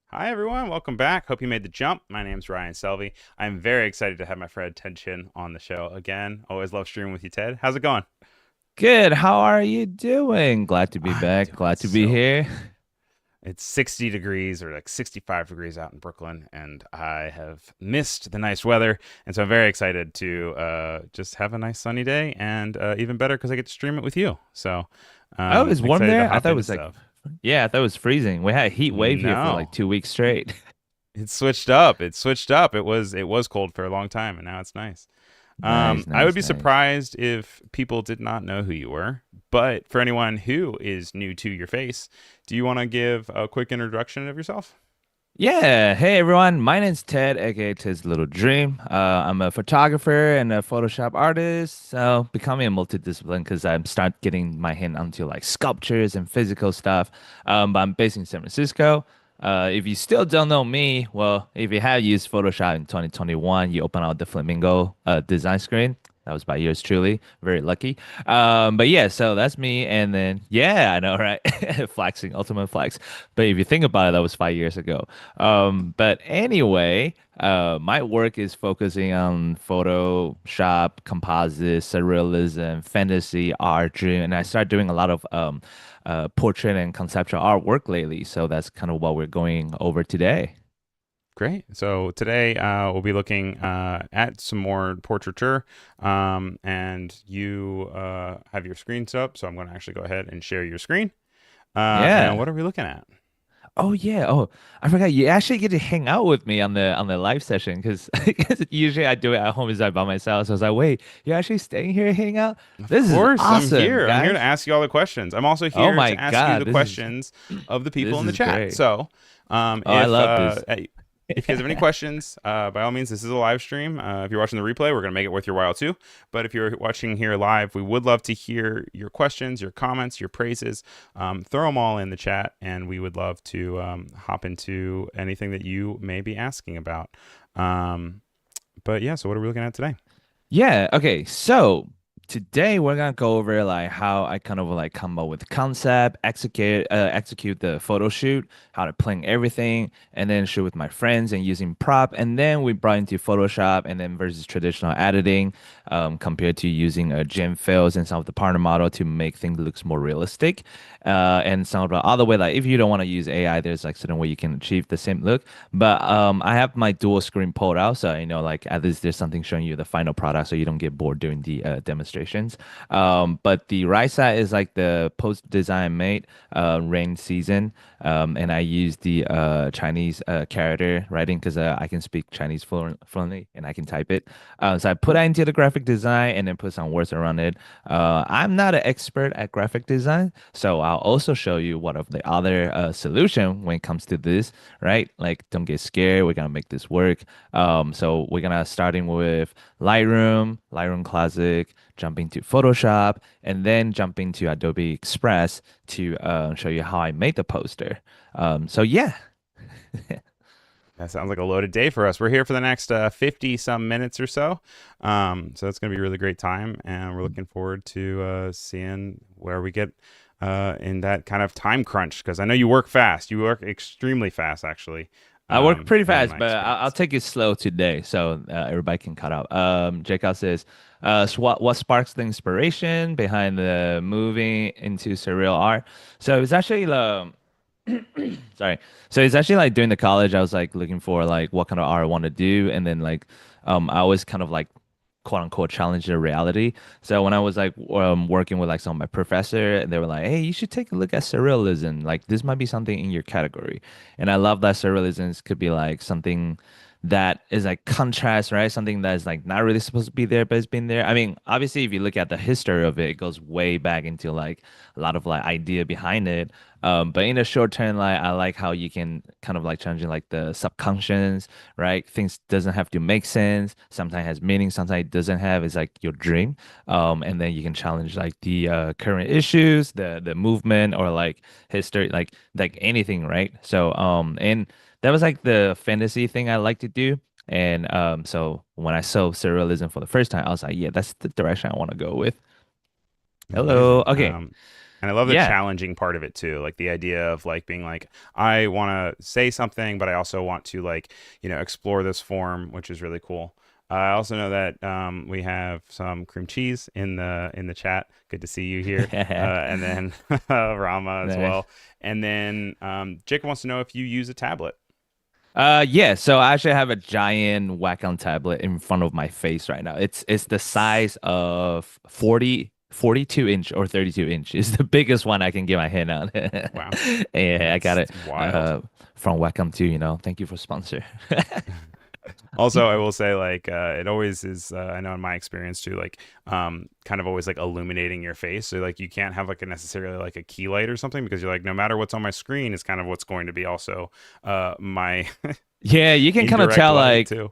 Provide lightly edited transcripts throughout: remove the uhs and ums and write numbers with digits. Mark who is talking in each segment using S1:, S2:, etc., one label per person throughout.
S1: Hi, everyone. Welcome back. Hope you made the jump. My name's Ryan Selvey. I'm very excited to have my friend Ted Chin on the show again. Always love streaming with you, Ted. How's it going?
S2: Good. How are you doing? Glad to be
S1: I'm
S2: back.
S1: doing
S2: Glad to be
S1: so
S2: here.
S1: good. It's 60 degrees or like 65 degrees out in Brooklyn, and I have missed the nice weather. And so I'm very excited to just have a nice sunny day, and even better because I get to stream it with you. So
S2: Oh, it's warm
S1: excited to
S2: there. I
S1: hop
S2: thought it
S1: into
S2: was like,
S1: stuff.
S2: yeah, I thought it was freezing. We had a heat wave here for like
S1: No,
S2: 2 weeks straight.
S1: it switched up. It switched up. It was cold for a long time, and now it's nice.
S2: Nice,
S1: I would
S2: nice,
S1: be
S2: nice.
S1: surprised if people did not know who you were. But for anyone who is new to your face, do you want to give a quick introduction of yourself?
S2: Yeah. Hey, everyone. My name's Ted, aka Ted's Little Dream. I'm a photographer and a Photoshop artist. So becoming a multidiscipline because I'm start getting my hand onto like sculptures and physical stuff. But I'm based in San Francisco. If you still don't know me, well, if you have used Photoshop in 2021, you open out the Flamingo design screen. That was by yours truly. Very lucky. But yeah, so that's me. And then, yeah, I know, right? Flexing, ultimate flex. But if you think about it, that was 5 years ago. But anyway, my work is focusing on Photoshop, composites, surrealism, fantasy, art, dream, and I started doing a lot of portrait and conceptual artwork lately. So that's kind of what we're going over today.
S1: Great. So today we'll be looking at some more portraiture, and you have your screen set up. So I'm going to actually go ahead and share your screen. And
S2: Yeah.
S1: what are we looking at?
S2: Oh yeah. Oh, I forgot. You actually get to hang out with me on the live session because usually I do it at home is I by myself. So I was like, wait, you're actually staying here to hang out?
S1: Of
S2: This is
S1: course, I'm
S2: awesome,
S1: here. I'm here to
S2: guys.
S1: ask you all the questions. I'm also
S2: Oh
S1: here
S2: my
S1: to ask you
S2: God,
S1: the questions of the people
S2: this
S1: in the
S2: is
S1: chat.
S2: great.
S1: So,
S2: Oh, I
S1: if
S2: love this.
S1: if you guys have any questions, by all means, this is a live stream. If you're watching the replay, we're gonna make it worth your while too. But if you're watching here live, we would love to hear your questions, your comments, your praises. Throw them all in the chat, and we would love to hop into anything that you may be asking about. Um, but yeah, so what are we looking at today?
S2: Yeah, okay. So today we're gonna go over like how I kind of like come up with concept, execute the photo shoot, how to plan everything, and then shoot with my friends and using prop. And then we brought into Photoshop and then versus traditional editing, compared to using gem fills and some of the partner model to make things looks more realistic. And some of the other way, like if you don't want to use AI, there's like certain way you can achieve the same look. But I have my dual screen pulled out, so like at least there's something showing you the final product, so you don't get bored during the demonstrations. But the right side is like the post design made rain season, and I use the Chinese character writing because I can speak Chinese fluently and I can type it. So I put that into the graphic design and then put some words around it. I'm not an expert at graphic design, so I'll also show you what of the other solution when it comes to this, right? Like, don't get scared. We're gonna make this work. So we're gonna starting with Lightroom Classic, jumping to Photoshop, and then jumping to Adobe Express to show you how I made the poster. So yeah.
S1: That sounds like a loaded day for us. We're here for the next 50 some minutes or so. So that's going to be a really great time. And we're looking forward to seeing where we get in that kind of time crunch. Because I know you work fast. You work extremely fast, actually,
S2: I work pretty
S1: in
S2: fast,
S1: my
S2: but I'll
S1: experience.
S2: take it slow today so everybody can cut out. Jacob says, so what sparks the inspiration behind the moving into surreal art? So it's actually sorry. So it's actually like during the college, I was like looking for like what kind of art I want to do, and then like I always kind of like quote unquote challenge the reality. So when I was like working with like some of my professor, they were like, "Hey, you should take a look at surrealism. Like this might be something in your category." And I love that surrealism could be like something that is like contrast, right? Something that is like not really supposed to be there, but it's been there. I mean, obviously, if you look at the history of it, it goes way back into like a lot of like idea behind it. But in the short term, like I like how you can kind of like challenging like the subconscious, right? Things doesn't have to make sense. Sometimes has meaning, sometimes it doesn't have. It's like your dream. And then you can challenge like the current issues, the movement, or like history, like anything, right? So and that was like the fantasy thing I like to do. And so when I saw surrealism for the first time, I was like, yeah, that's the direction I want to go with. Hello.
S1: Amazing.
S2: Okay.
S1: And I love the
S2: Yeah.
S1: challenging part of it too, like the idea of like being like, I want to say something, but I also want to like, explore this form, which is really cool. I also know that we have some cream cheese in the chat. Good to see you here, and then Rama as
S2: Nice.
S1: well. And then Jacob wants to know if you use a tablet.
S2: Yeah, so I actually have a giant Wacom tablet in front of my face right now. It's the size of 42 inch or 32 inch. It's the biggest one I can get my hand on.
S1: Wow,
S2: Yeah, I got
S1: that's
S2: it
S1: wild.
S2: from Wacom too, you know. Thank you for sponsor.
S1: Also, I will say, like, it always is. I know in my experience too, like, kind of always like illuminating your face. So, like, you can't have like a necessarily like a key light or something because you're like, no matter what's on my screen is kind of what's going to be also my
S2: Yeah, you can kind of
S1: indirect
S2: tell
S1: light
S2: like
S1: too.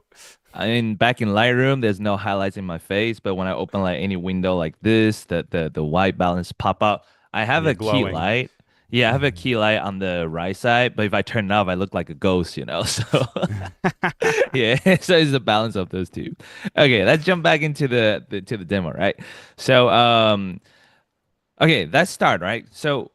S2: back in Lightroom, there's no highlights in my face, but when I open like any window like this, the white balance pop up. I have
S1: You're
S2: a key
S1: glowing.
S2: light. Yeah, I have a key light on the right side, but if I turn it off, I look like a ghost, you know. So yeah, so it's the balance of those two. Okay, let's jump back into the demo, right? So okay, let's start, right? So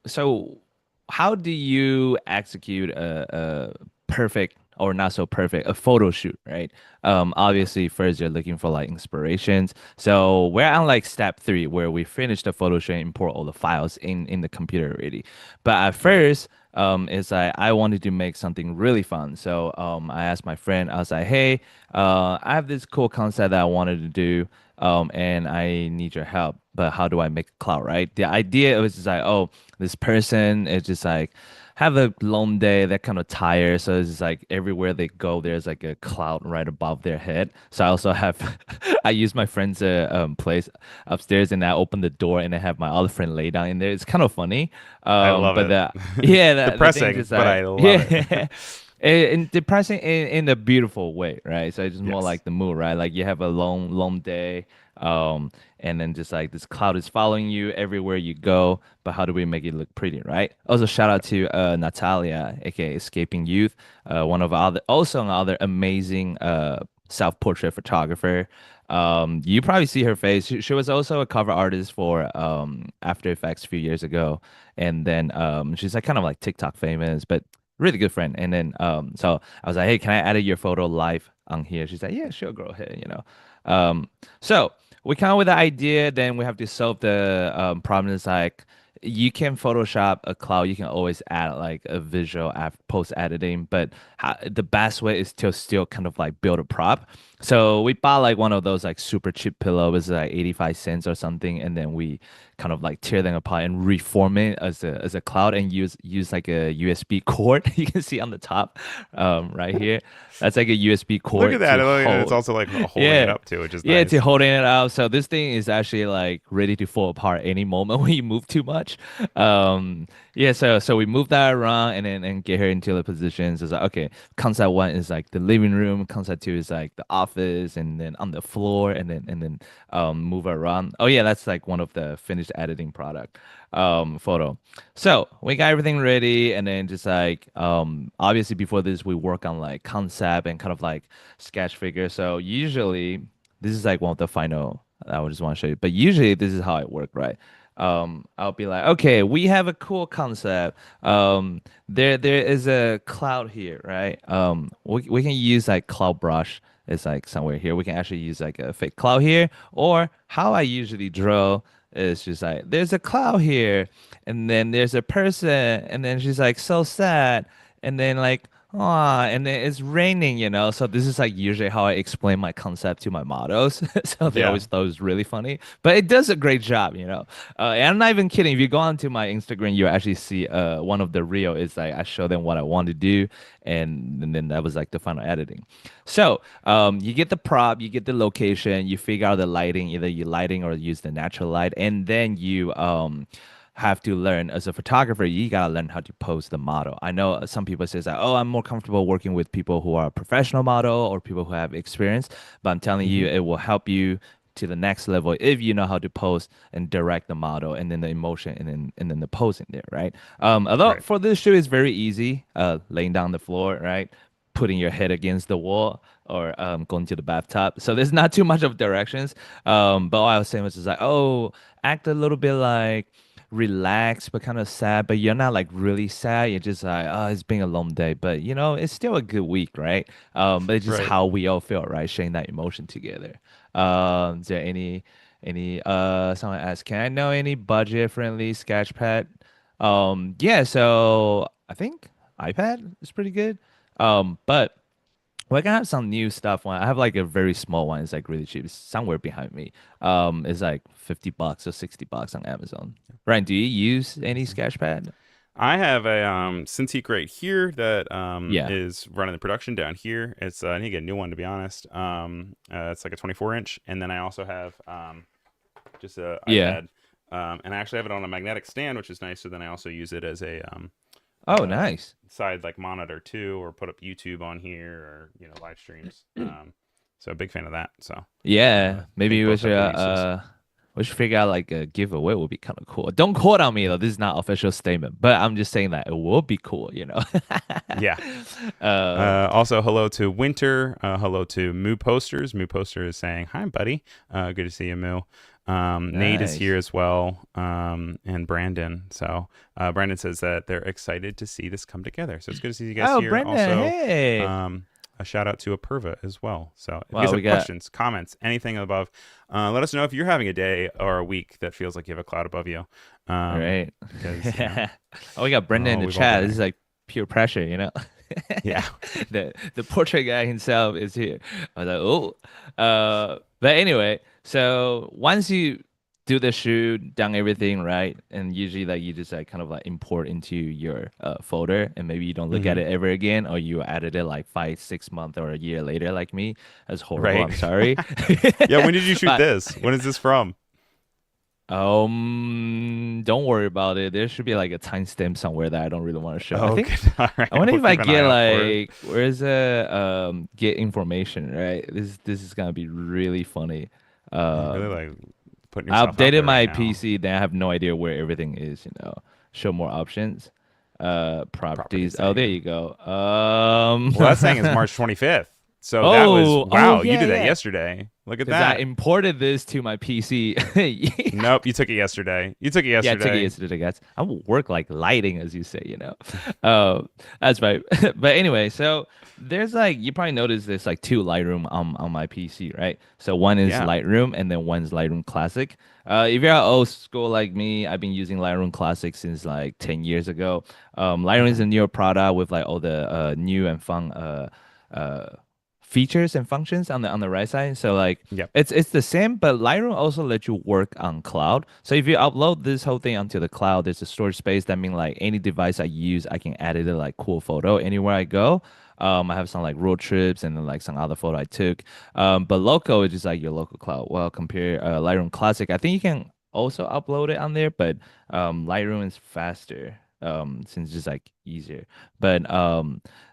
S2: how do you execute a perfect or not so perfect a photo shoot, right? Obviously first you're looking for like inspirations. So we're on like step three where we finish the photo shoot and import all the files in the computer already. But at
S1: Right.
S2: first, it's like I wanted to make something really fun. So I asked my friend, I was like, hey, I have this cool concept that I wanted to do and I need your help. But how do I make a cloud, right? The idea was just like, oh, this person is just like have a long day, they're kind of tired, so it's just like everywhere they go, there's like a cloud right above their head. So I also have, I use my friend's place upstairs, and I open the door and I have my other friend lay down in there. It's kind of funny,
S1: I love
S2: but
S1: it.
S2: yeah, the thing
S1: Depressing,
S2: is
S1: but
S2: like
S1: I love it.
S2: yeah. And depressing in a beautiful way, right? So it's just more
S1: Yes.
S2: like the mood, right? Like you have a long day, and then just like this cloud is following you everywhere you go. But how do we make it look pretty, right? Also, shout out to Natalia, aka Escaping Youth, one of other also another amazing self-portrait photographer. You probably see her face. She was also a cover artist for After Effects a few years ago, and then she's like kind of like TikTok famous, but really good friend. And then so I was like, hey, can I edit your photo live on here? She's like, yeah, sure, go ahead, you know. So we come up with the idea, then we have to solve the problem. Is like you can Photoshop a cloud, you can always add like a visual after post editing, but the best way is to still kind of like build a prop. So we bought like one of those like super cheap pillows, like 85 cents or something, and then we kind of like tear them apart and reform it as a cloud and use like a USB cord. You can see on the top, right here. That's like a USB
S1: Look at
S2: cord
S1: that.
S2: to
S1: And it's
S2: hold.
S1: also like holding it
S2: Yeah.
S1: up too, which is
S2: Yeah, to
S1: nice.
S2: holding it up. So this thing is actually like ready to fall apart any moment when you move too much. Um, yeah, so we move that around and then and get her into the positions. It's like okay, concept one is like the living room, concept two is like the office, and then on the floor, and then move her around. Oh yeah, that's like one of the finished editing product photo. So we got everything ready, and then just like obviously before this we work on like concept and kind of like sketch figure. So usually this is like one of the final I would just want to show you. But usually this is how it work, right? I'll be like, okay, we have a cool concept. There is a cloud here, right? We can use like cloud brush. It's like somewhere here. We can actually use like a fake cloud here. Or how I usually draw is just like there's a cloud here, and then there's a person, and then she's like so sad, and then like ah, and then it's raining, you know. So this is like usually how I explain my concept to my models. So they
S1: Yeah.
S2: always thought it was really funny, but it does a great job, you know. And I'm not even kidding. If you go onto my Instagram, you actually see one of the reel is like I show them what I want to do, and then that was like the final editing. So you get the prop, you get the location, you figure out the lighting, either you lighting or use the natural light, and then you have to learn as a photographer, you gotta learn how to pose the model. I know some people says that, oh, I'm more comfortable working with people who are professional model or people who have experience, but I'm telling
S1: Hmm.
S2: you, it will help you to the next level if you know how to pose and direct the model and then the emotion and then the posing there, right? Although
S1: Right.
S2: for this shoot it's very easy, laying down the floor, right? Putting your head against the wall or going to the bathtub. So there's not too much of directions. But what I was saying was just like, oh, act a little bit like relaxed but kind of sad, but you're not like really sad. You're just like, oh, it's been a long day, but you know, it's still a good week, right? But it's just
S1: Right.
S2: how we all feel, right? Sharing that emotion together. Is there any someone asked, can I know any budget friendly sketchpad? Yeah, so I think iPad is pretty good. But we're gonna have some new stuff. One, I have like a very small one. It's like really cheap. It's somewhere behind me. It's like $50 or $60 on Amazon. Ryan, do you use any
S1: Awesome.
S2: sketchpad?
S1: I have a Cintiq right here that
S2: Yeah.
S1: is running the production down here. It's I need to get a new one to be honest. It's like a 24 inch, and then I also have just a
S2: Yeah.
S1: iPad, and I actually have it on a magnetic stand, which is nice. So then I also use it as a
S2: Oh,
S1: uh,
S2: nice.
S1: side like monitor too, or put up YouTube on here, or live streams. So a big fan of that. So
S2: Yeah.
S1: I think
S2: Maybe
S1: both have their uses.
S2: we should figure out like a giveaway would be kind of cool. Don't quote on me though. This is not official statement, but I'm just saying that it will be cool, you know.
S1: Yeah.
S2: Um,
S1: Also, hello to Winter. Hello to Moo Posters. Moo Poster is saying, hi, buddy. Good to see you, Moo. Nate is here
S2: nice.
S1: as well, and Brandon. So Brandon says that they're excited to see this come together. So it's good to see you guys
S2: Oh,
S1: here.
S2: Brendan,
S1: Also,
S2: hey.
S1: um, a shout out to Aperva as well. So if you guys
S2: Well, we
S1: have
S2: got
S1: questions, comments, anything above, let us know if you're having a day or a week that feels like you have a cloud above you.
S2: right.
S1: Because,
S2: Oh, we got Brendan in the
S1: we've all been
S2: chat. This is
S1: there.
S2: like pure pressure, you know.
S1: Yeah.
S2: The portrait guy himself is here. I was like, oh. But anyway, so once you do the shoot, done everything right, and usually like you just like kind of like import into your folder, and maybe you don't look at
S1: Hmm.
S2: it ever again, or you added it like 5, 6 months or a year later, like me. That's horrible.
S1: Right.
S2: I'm sorry.
S1: Yeah. When did you shoot
S2: But
S1: this? When is this from?
S2: don't worry about it. There should be like a timestamp somewhere that I don't really want to show. I
S1: Oh,
S2: think
S1: good. All
S2: I
S1: right.
S2: wonder
S1: We'll
S2: if I
S1: keep an eye
S2: get
S1: out for it.
S2: like where's the get information, right? This is gonna be really funny.
S1: You're really
S2: Um
S1: like putting
S2: I
S1: yourself out
S2: updated
S1: there right
S2: my
S1: now.
S2: PC, then I have no idea where everything is, you know. Show more options.
S1: Property
S2: Properties. Oh, there
S1: saying.
S2: you go.
S1: Well, that's saying is March 25th. So that was
S2: Oh
S1: wow. You
S2: yeah,
S1: did that
S2: yeah.
S1: yesterday. Look at
S2: Because I
S1: that.
S2: imported this to my PC.
S1: Nope. You took it yesterday. You took it
S2: Yeah, I took it
S1: yesterday.
S2: yesterday, guys. I will work like lighting, as you say, you know. That's right. But anyway, so there's like you probably noticed there's like two Lightroom on my PC, right? So one is
S1: Yeah.
S2: Lightroom and then one's Lightroom Classic. If you're old school like me, I've been using Lightroom Classic since like 10 years ago. Lightroom is
S1: Hmm.
S2: a newer product with like all the new and fun uh features and functions on the right side. So like
S1: Yep.
S2: it's the same, but Lightroom also lets you work on cloud. So if you upload this whole thing onto the cloud, there's a storage space. That means like any device I use, I can edit it like cool photo anywhere I go. I have some like road trips and then like some other photo I took. But local is just like your local cloud. Well, compare Lightroom Classic, I think you can also upload it on there, but Lightroom is faster. Since it's just like easier. But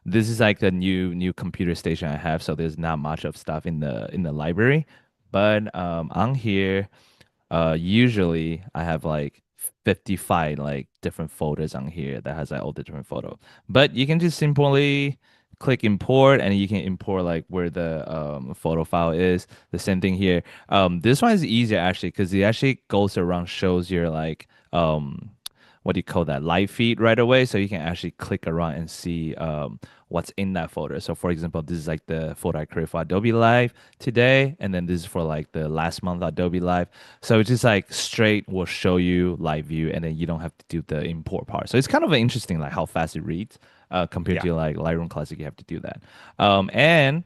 S2: this is like the new computer station I have, so there's not much of stuff in the library. But on here, usually I have like 55 like different folders on here that has like all the different photo. But you can just simply click import and you can import like where the photo file is. The same thing here. This one is easier actually because it actually goes around shows your like what do you call that live feed right away, so you can actually click around and see what's in that folder. So for example, this is like the photo I created for Adobe Live today, and then this is for like the last month Adobe Live. So it's just like straight will show you live view, and then you don't have to do the import part. So it's kind of interesting like how fast it reads compared
S1: Yeah.
S2: to like Lightroom Classic. You have to do that. And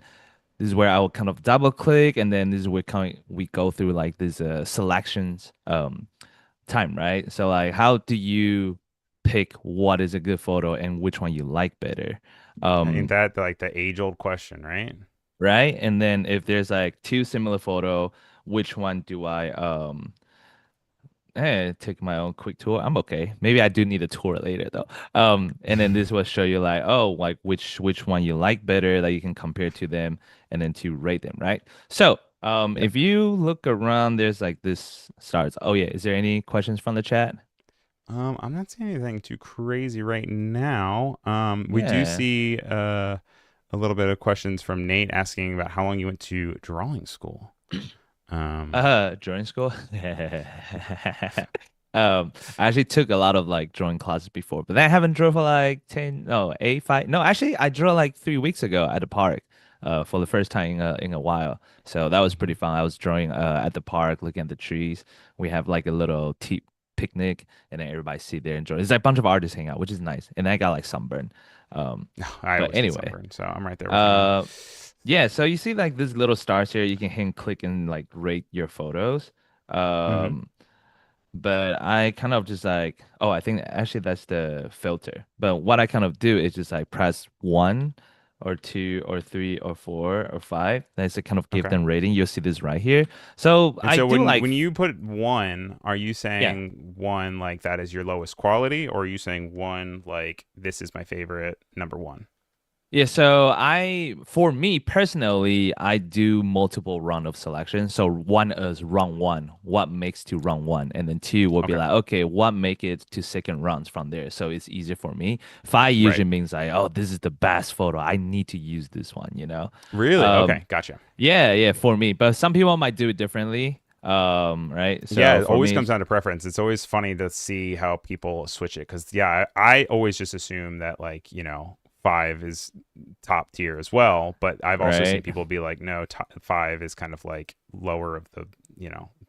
S2: this is where I will kind of double click, and then this is where we go through like these selections time, right? So like how do you pick what is a good photo and which one you like better?
S1: Ain't
S2: Um,
S1: that like the age old question, right?
S2: right? And then if there's like two similar photo, which one do I take my own quick tour? I'm okay. Maybe I do need a tour later though. And then this will show you like, oh, like which one you like better that you can compare to them and then to rate them, right? So
S1: Yep.
S2: if you look around, there's like this starts. Oh yeah, is there any questions from the chat?
S1: I'm not seeing anything too crazy right now. We do
S2: Yeah.
S1: see a little bit of questions from Nate asking about how long you went to drawing school. Um,
S2: Drawing school. I actually took a lot of like drawing classes before, but then I haven't drawn for like 10, no, 8, 5. No, actually I drew like 3 weeks ago at the park, for the first time in a while. So that was
S1: Hmm.
S2: pretty fun. I was drawing at the park, looking at the trees. We have like a little tea picnic, and then everybody sit there and enjoy. It's like a bunch of artists hang out, which is nice. And I got like sunburn. Um,
S1: I
S2: but
S1: always get
S2: anyway,
S1: sunburned, so I'm right there with you, man.
S2: uh, yeah. So you see like these little stars here. You can hit and click and like rate your photos.
S1: Hmm.
S2: Um, but I kind of just like, oh, I think actually that's the filter. But what I kind of do is just like press one or two or three or four or five. That's to kind of give
S1: Okay.
S2: them rating. You'll see this right here. So
S1: And
S2: I
S1: so
S2: do like,
S1: when you put one, are you
S2: yeah.
S1: saying one like that is your lowest quality, or are you saying one like this is my favorite number one?
S2: Yeah, so for me personally, I do multiple run of selection. So one is run one, what makes to run one, and then two will be
S1: Okay.
S2: like, okay, what make it to second runs from there. So it's easier for me. Five
S1: Right.
S2: usually means like, oh, this is the best photo. I need to use this one, you know?
S1: Really?
S2: Um,
S1: Okay. Gotcha.
S2: yeah, yeah, for me. But some people might do it differently. Right?
S1: Yeah,
S2: So
S1: it
S2: for
S1: always
S2: me,
S1: comes down to preference. It's always funny to see how people switch it because, yeah, I always just assume that, like, five is top tier as well. But I've also seen
S2: right?
S1: people be like, no, five is kind of like lower of the,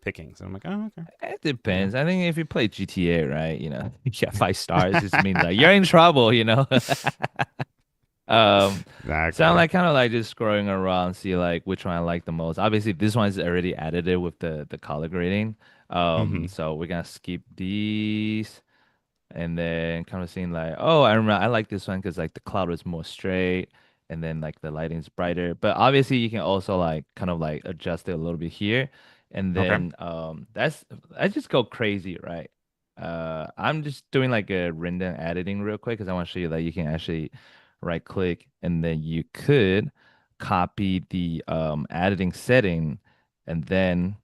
S1: pickings. And I'm like, oh, okay.
S2: It
S1: Yeah.
S2: depends. I think if you play GTA, right, you get 5 stars, it just means like you're in trouble. So I'm
S1: Exactly.
S2: like kind of like just scrolling around, see like which one I like the most. Obviously, this one is already added it with the color grading.
S1: Hmm.
S2: So we're gonna skip these and then kind of seeing like, oh, I remember I like this one because like the cloud is more straight and then like the lighting's brighter. But obviously you can also like kind of like adjust it a little bit here. And
S1: Okay.
S2: then I just go crazy, right? I'm just doing like a render editing real quick because I want to show you that you can actually right click and then you could copy the editing setting and then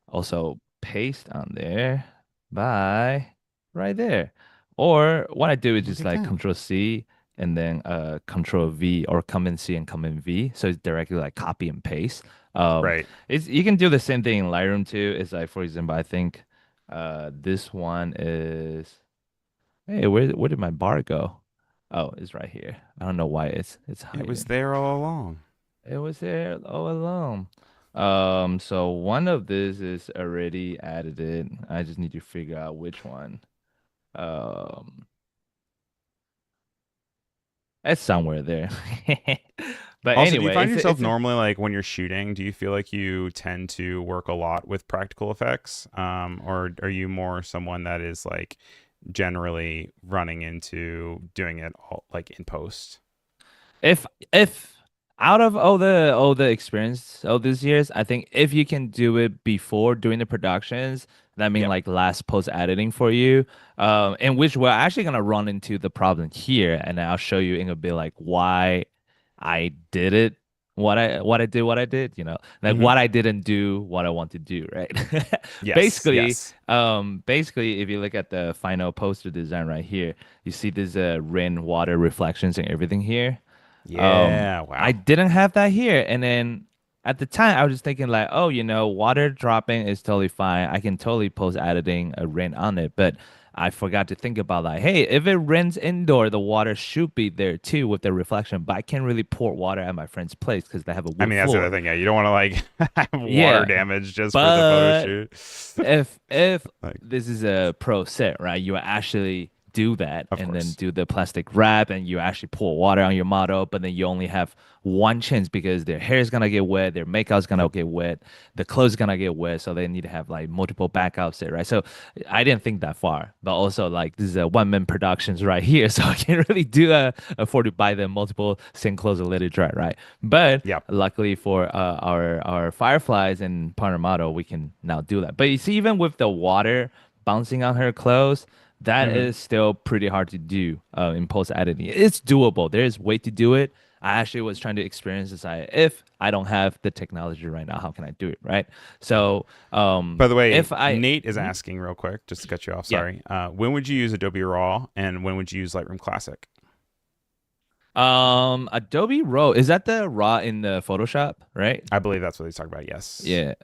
S2: also paste on there by right there. Or what I do is
S1: Look
S2: just
S1: at
S2: like
S1: that.
S2: Control C and then Control V or Command C and Command V. So it's directly like copy and paste.
S1: Right.
S2: It's you can do the same thing in Lightroom too. It's like for example, I think this one is hey, where did my bar go? Oh, it's right here. I don't know why it's
S1: It was
S2: hiding.
S1: there all along.
S2: It was there all along. So one of this is already added in. I just need to figure out which one. Um, it's somewhere there. But
S1: Also, do you
S2: anyway,
S1: find yourself
S2: it's a
S1: normally like when you're shooting, do you feel like you tend to work a lot with practical effects? Or are you more someone that is like generally running into doing it all like in post?
S2: if out of all the experience all these years, I think if you can do it before doing the productions, that mean
S1: Yep.
S2: like last post editing for you, in which we're actually gonna run into the problem here, and I'll show you in a bit like why I did it, what I did, like
S1: Hmm.
S2: what I didn't do, what I want to do, right?
S1: Yes.
S2: Basically,
S1: Yes.
S2: basically, if you look at the final poster design right here, you see there's rain, water reflections and everything here.
S1: Yeah.
S2: I
S1: Wow.
S2: didn't have that here. And then at the time, I was just thinking like, oh, water dropping is totally fine. I can totally post editing a rain on it. But I forgot to think about like, hey, if it rains indoor, the water should be there too with the reflection. But I can't really pour water at my friend's place because they have a
S1: I
S2: wood
S1: mean, that's the other
S2: floor.
S1: thing. Yeah, you don't want to like have water
S2: Yeah,
S1: damage just for the photo
S2: but
S1: shoot.
S2: if
S1: Like,
S2: this is a pro set, right? You actually do that
S1: of
S2: and then
S1: course.
S2: do the plastic wrap and you actually pour water on your model, but then you only have one chance because their hair is gonna get wet, their makeup's gonna
S1: Yep.
S2: get wet, the clothes gonna get wet, so they need to have like multiple backups there, right? So I didn't think that far, but also like this is a one-man productions right here, so I can't really do afford to buy them multiple same clothes and let it dry, right? But
S1: Yep.
S2: luckily for our fireflies and partner model, we can now do that. But you see, even with the water bouncing on her clothes, that
S1: Hmm.
S2: is still pretty hard to do in post editing. It's doable. There is way to do it. I actually was trying to experience this. If I don't have the technology right now, how can I do it? Right. So
S1: By the way,
S2: if I
S1: Nate is
S2: Mhm.
S1: asking real quick, just to cut you off.
S2: Yeah.
S1: Sorry. When would you use Adobe Raw, and when would you use Lightroom Classic?
S2: Adobe Raw, is that the raw in the Photoshop, right?
S1: I believe that's what he's talking about. Yes.
S2: Yeah.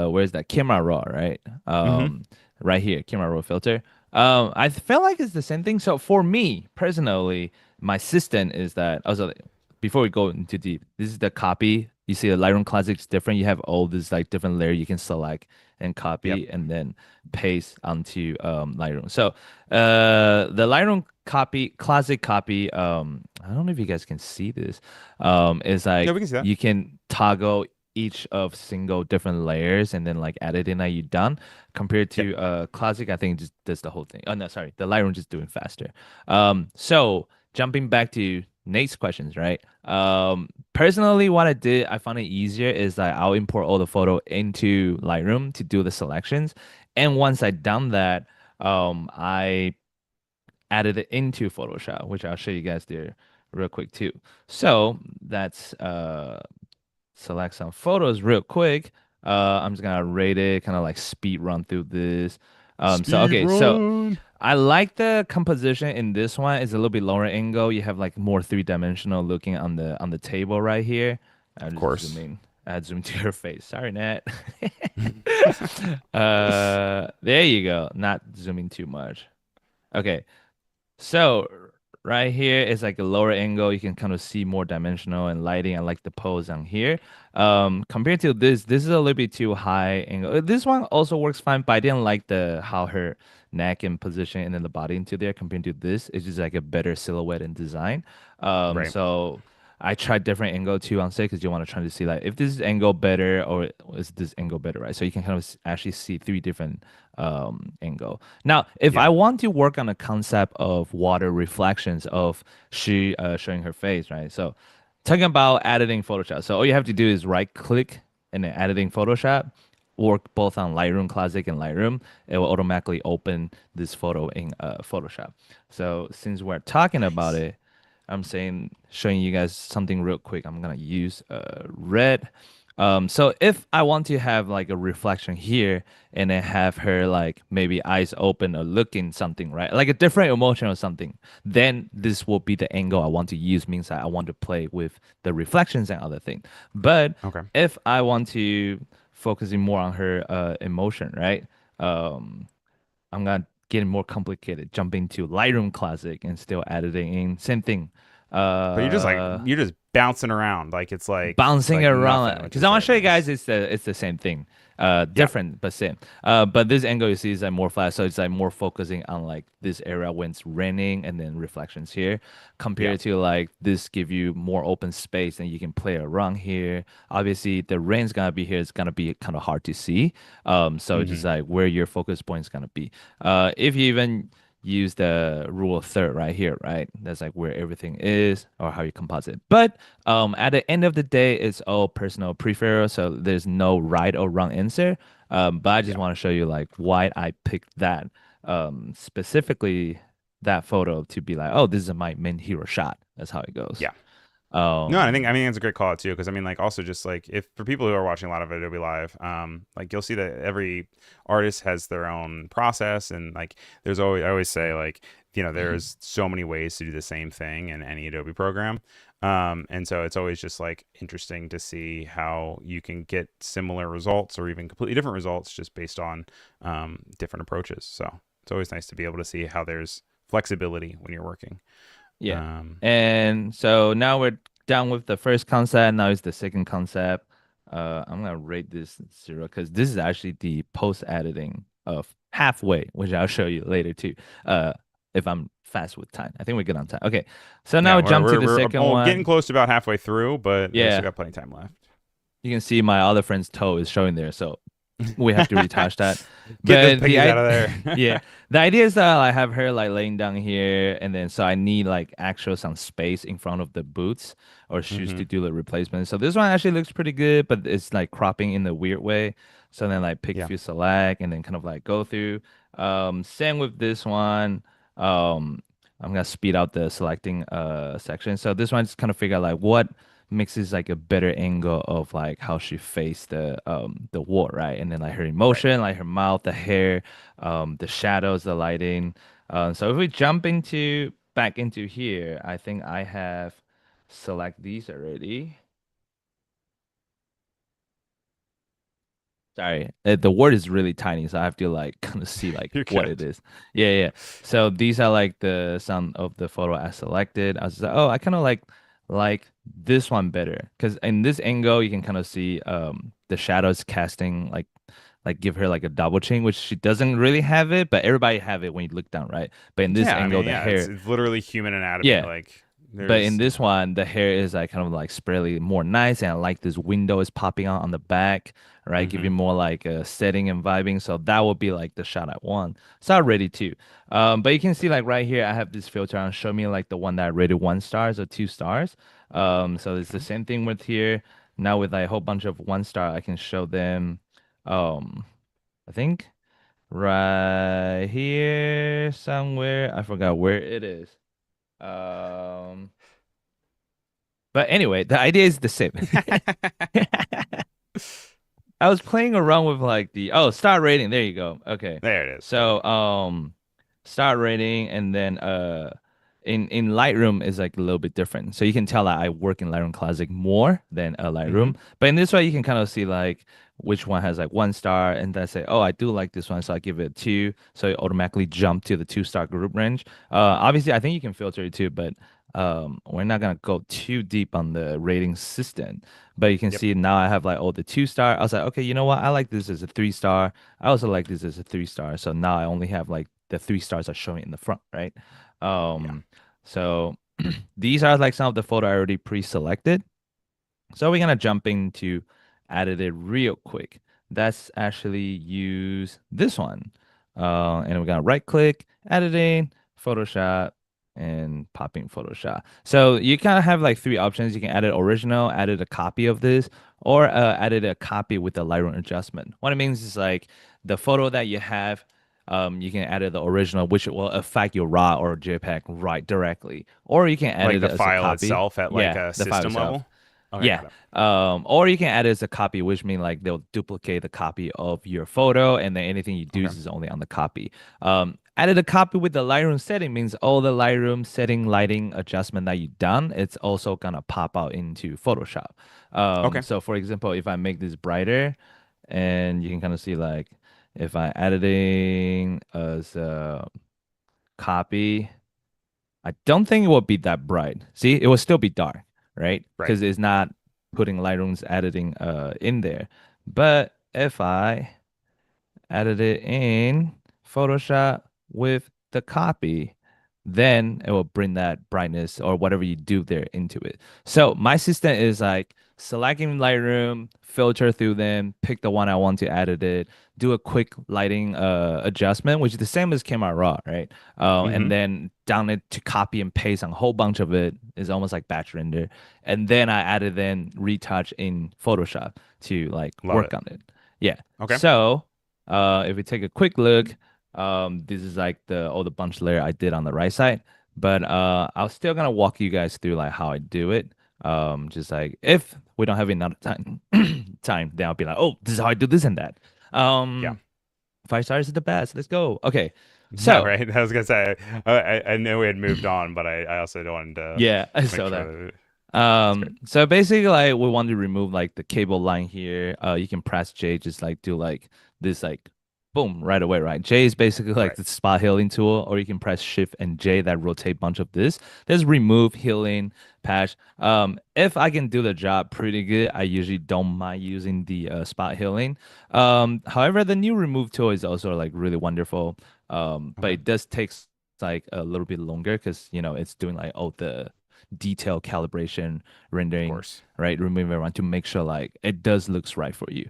S2: Where's that camera raw, right?
S1: Hmm.
S2: right here, camera roll filter. I feel like it's the same thing. So for me personally, my system is that also before we go into deep, this is the copy. You see the Lightroom Classic is different. You have all these like different layer you can select and
S1: Yep.
S2: copy and then paste onto Lightroom. So the Lightroom copy, classic copy, I don't know if you guys can see this, is
S1: Yeah,
S2: like
S1: we can see that.
S2: you can toggle each of single different layers and then like add it in that you done compared
S1: Yep.
S2: to classic I think just does the whole thing. Oh no, sorry, the Lightroom just doing faster. So jumping back to Nate's questions, right? Personally what I did I found it easier is that I'll import all the photo into Lightroom to do the selections, and once I done that, I added it into Photoshop, which I'll show you guys there real quick too. So that's select some photos real quick. I'm just gonna rate it, kind of like speed run through this. So
S1: Speed
S2: okay, so
S1: run.
S2: I like the composition in this one. It's a little bit lower angle. You have like more three-dimensional looking on the table right here. I'll
S1: Of
S2: just zoom
S1: course.
S2: in. Add zoom to your face. Sorry, Nat. There you go. Not zooming too much. Okay, so right here is like a lower angle. You can kind of see more dimensional and lighting. I like the pose on here. Compared to this is a little bit too high angle. This one also works fine, but I didn't like the how her neck and position and then the body into there compared to this. It's just like a better silhouette and design.
S1: Right.
S2: So I tried different angle too on set because you want to try to see like if this is angle better or is this angle better, right? So you can kind of actually see three different angle. Now, if
S1: Yeah.
S2: I want to work on a concept of water reflections of she showing her face, right? So talking about editing Photoshop. So all you have to do is right click and then editing Photoshop, work both on Lightroom Classic and Lightroom. It will automatically open this photo in Photoshop. So since we're talking about
S1: Nice.
S2: it, I'm saying showing you guys something real quick. I'm gonna use red. So if I want to have like a reflection here and then have her like maybe eyes open or looking something, right? Like a different emotion or something, then this will be the angle I want to use, means that I want to play with the reflections and other things. But
S1: Okay.
S2: if I want to focusing more on her emotion, right? Um, I'm gonna get more complicated, jump into Lightroom Classic and still editing in. Same thing.
S1: But you're just like
S2: Uh,
S1: you're just bouncing around like it's
S2: bouncing
S1: like
S2: around
S1: nothing, which
S2: because
S1: is
S2: I want
S1: very
S2: to show you
S1: nice.
S2: guys it's the same thing,
S1: Yeah.
S2: different but same. But this angle you see is like more flat, so it's like more focusing on like this area when it's raining and then reflections here,
S1: Yeah.
S2: compared to like this give you more open space and you can play around here. Obviously the rain's gonna be here, it's gonna be kind of hard to see, so it's just
S1: Hmm.
S2: like where your focus point is gonna be. If you even use the rule of third right here, right? That's like where everything is or how you composite. But at the end of the day, it's all personal preference, so there's no right or wrong answer. But I just
S1: Yeah.
S2: want to show you like why I picked that specifically that photo to be like, oh, this is my main hero shot. That's how it goes.
S1: Yeah. No, I
S2: Um,
S1: mean it's a great call out too because I mean like also just like if for people who are watching a lot of Adobe Live, like you'll see that every artist has their own process and like there's always I always say like there's so many ways to do the same thing in any Adobe program, and so it's always just like interesting to see how you can get similar results or even completely different results just based on different approaches. So it's always nice to be able to see how there's flexibility when you're working.
S2: Yeah.
S1: Um,
S2: And so now we're done with the first concept. Now it's the second concept. I'm gonna rate this 0 because this is actually the post editing of halfway, which I'll show you later too. Uh, if I'm fast with time. I think we're good on time. Okay. So now
S1: Yeah,
S2: we
S1: we're
S2: jump to
S1: we're
S2: the
S1: we're
S2: second
S1: oh, getting
S2: one.
S1: close to about halfway through, but we still
S2: Yeah.
S1: got plenty of time left.
S2: You can see my other friend's toe is showing there. So we have to retouch that.
S1: Get those
S2: But the
S1: pictures out
S2: I
S1: of
S2: yeah,
S1: there.
S2: the idea is that I have her like laying down here, and then so I need like actual some space in front of the boots or shoes
S1: Hmm.
S2: to do the replacement. So this one actually looks pretty good, but it's like cropping in a weird way. So then like pick
S1: Yeah.
S2: few select and then kind of like go through. Same with this one. Um, I'm gonna speed out the selecting section. So this one just kind of figure out like what mixes like a better angle of like how she faced the wall, right? And then like her
S1: Right.
S2: emotion, like her mouth, the hair, the shadows, the lighting. So if we jump into back into here, I think I have select these already. Sorry, the word is really tiny, so I have to like kind of see like
S1: You're
S2: what it
S1: good.
S2: is. Yeah, yeah. So these are like the some of the photo I selected. I was just like, oh, I kind of like this one better because in this angle you can kind of see the shadows casting like give her like a double chin, which she doesn't really have it, but everybody have it when you look down, right? But in this
S1: Yeah, I
S2: angle,
S1: mean,
S2: the
S1: yeah, it's
S2: hair,
S1: it's literally human anatomy.
S2: yeah,
S1: Like
S2: but in
S1: there's
S2: this one, the hair is like kind of like spreadly more nice, and I like this window is popping out on the back, right?
S1: hmm
S2: Giving more like a setting and vibing. So that would be like the shot I want. So I rated two. But you can see like right here, I have this filter on show me like the one that I rated 1 stars or 2 stars. So it's the
S1: Okay.
S2: same thing with here. Now with like a whole bunch of 1 star, I can show them. Um, I think right here somewhere. I forgot where it is. Um. But anyway, the idea is the same. I was playing around with like the start rating. There you go. Okay.
S1: There it is.
S2: So
S1: Perfect.
S2: start rating and then in Lightroom is like a little bit different. So you can tell that I work in Lightroom Classic more than
S1: hmm
S2: Lightroom. But in this way you can kind of see like which one has like 1 star and then say, oh, I do like this one, so I give it a two. So it automatically jump to the 2 star group range. Obviously I think you can filter it too, but we're not gonna go too deep on the rating system. But you can
S1: Yep.
S2: see now I have like the 2 star. I was like, okay, you know what? I like this as a 3 star. I also like this as a 3 star. So now I only have like the 3 stars are showing in the front, right?
S1: Yeah.
S2: So these are like some of the photo I already pre-selected. So we're gonna jump into edit it real quick. That's actually use this one. And we're gonna right click, editing, Photoshop, and popping Photoshop. So you kind of have like three options. You can edit original, edit a copy of this, or edit a copy with the Lightroom adjustment. What it means is like the photo that you have, you can edit the original, which will affect your RAW or JPEG right directly, or you can
S1: Like
S2: edit
S1: the
S2: it as a
S1: file
S2: copy.
S1: itself at like
S2: Yeah,
S1: a
S2: the file
S1: system
S2: itself.
S1: level. Okay,
S2: Yeah.
S1: got it.
S2: Or you can add it as a copy, which means like they'll duplicate the copy of your photo, and then anything you do
S1: Okay.
S2: is only on the copy. Added a copy with the Lightroom setting means all the Lightroom setting lighting adjustment that you've done, it's also gonna pop out into Photoshop.
S1: Okay.
S2: So for example, if I make this brighter, and you can kind of see like if I editing as a copy. I don't think it will be that bright. See, it will still be dark, right?
S1: Right.
S2: Because it's not putting Lightroom's editing in there. But if I added it in Photoshop with the copy, then it will bring that brightness or whatever you do there into it. So my system is like selecting Lightroom, filter through them, pick the one I want to edit it, do a quick lighting adjustment, which is the same as Camera Raw, right? And
S1: hmm
S2: then down it to copy and paste on a whole bunch of it is almost like batch render. And then I added then retouch in Photoshop to like
S1: Love
S2: work
S1: it.
S2: on it. Yeah.
S1: Okay.
S2: So if we take a quick look, this is like the all the bunch layer I did on the right side, but I'm still gonna walk you guys through like how I do it. Just like if we don't have enough time, then I'll be like, oh, this is how I do this and that.
S1: Yeah.
S2: Um, 5 stars is the best. Let's go. Okay,
S1: Yeah,
S2: so
S1: right. I was gonna say I know we had moved on, but I also don't want to
S2: yeah, I
S1: make
S2: saw that.
S1: sure that it's great.
S2: So basically, like we want to remove like the cable line here. You can press J, just like do like this, like boom, right away, right? J is basically like
S1: Right.
S2: the spot healing tool, or you can press Shift and J that rotate bunch of this. There's remove, healing, patch. If I can do the job pretty good, I usually don't mind using the spot healing. However, the new remove tool is also like really wonderful. But
S1: Okay.
S2: it does take like a little bit longer because it's doing like all the detail calibration
S1: Of
S2: rendering,
S1: course.
S2: right, removing everyone to make sure like it does looks right for you,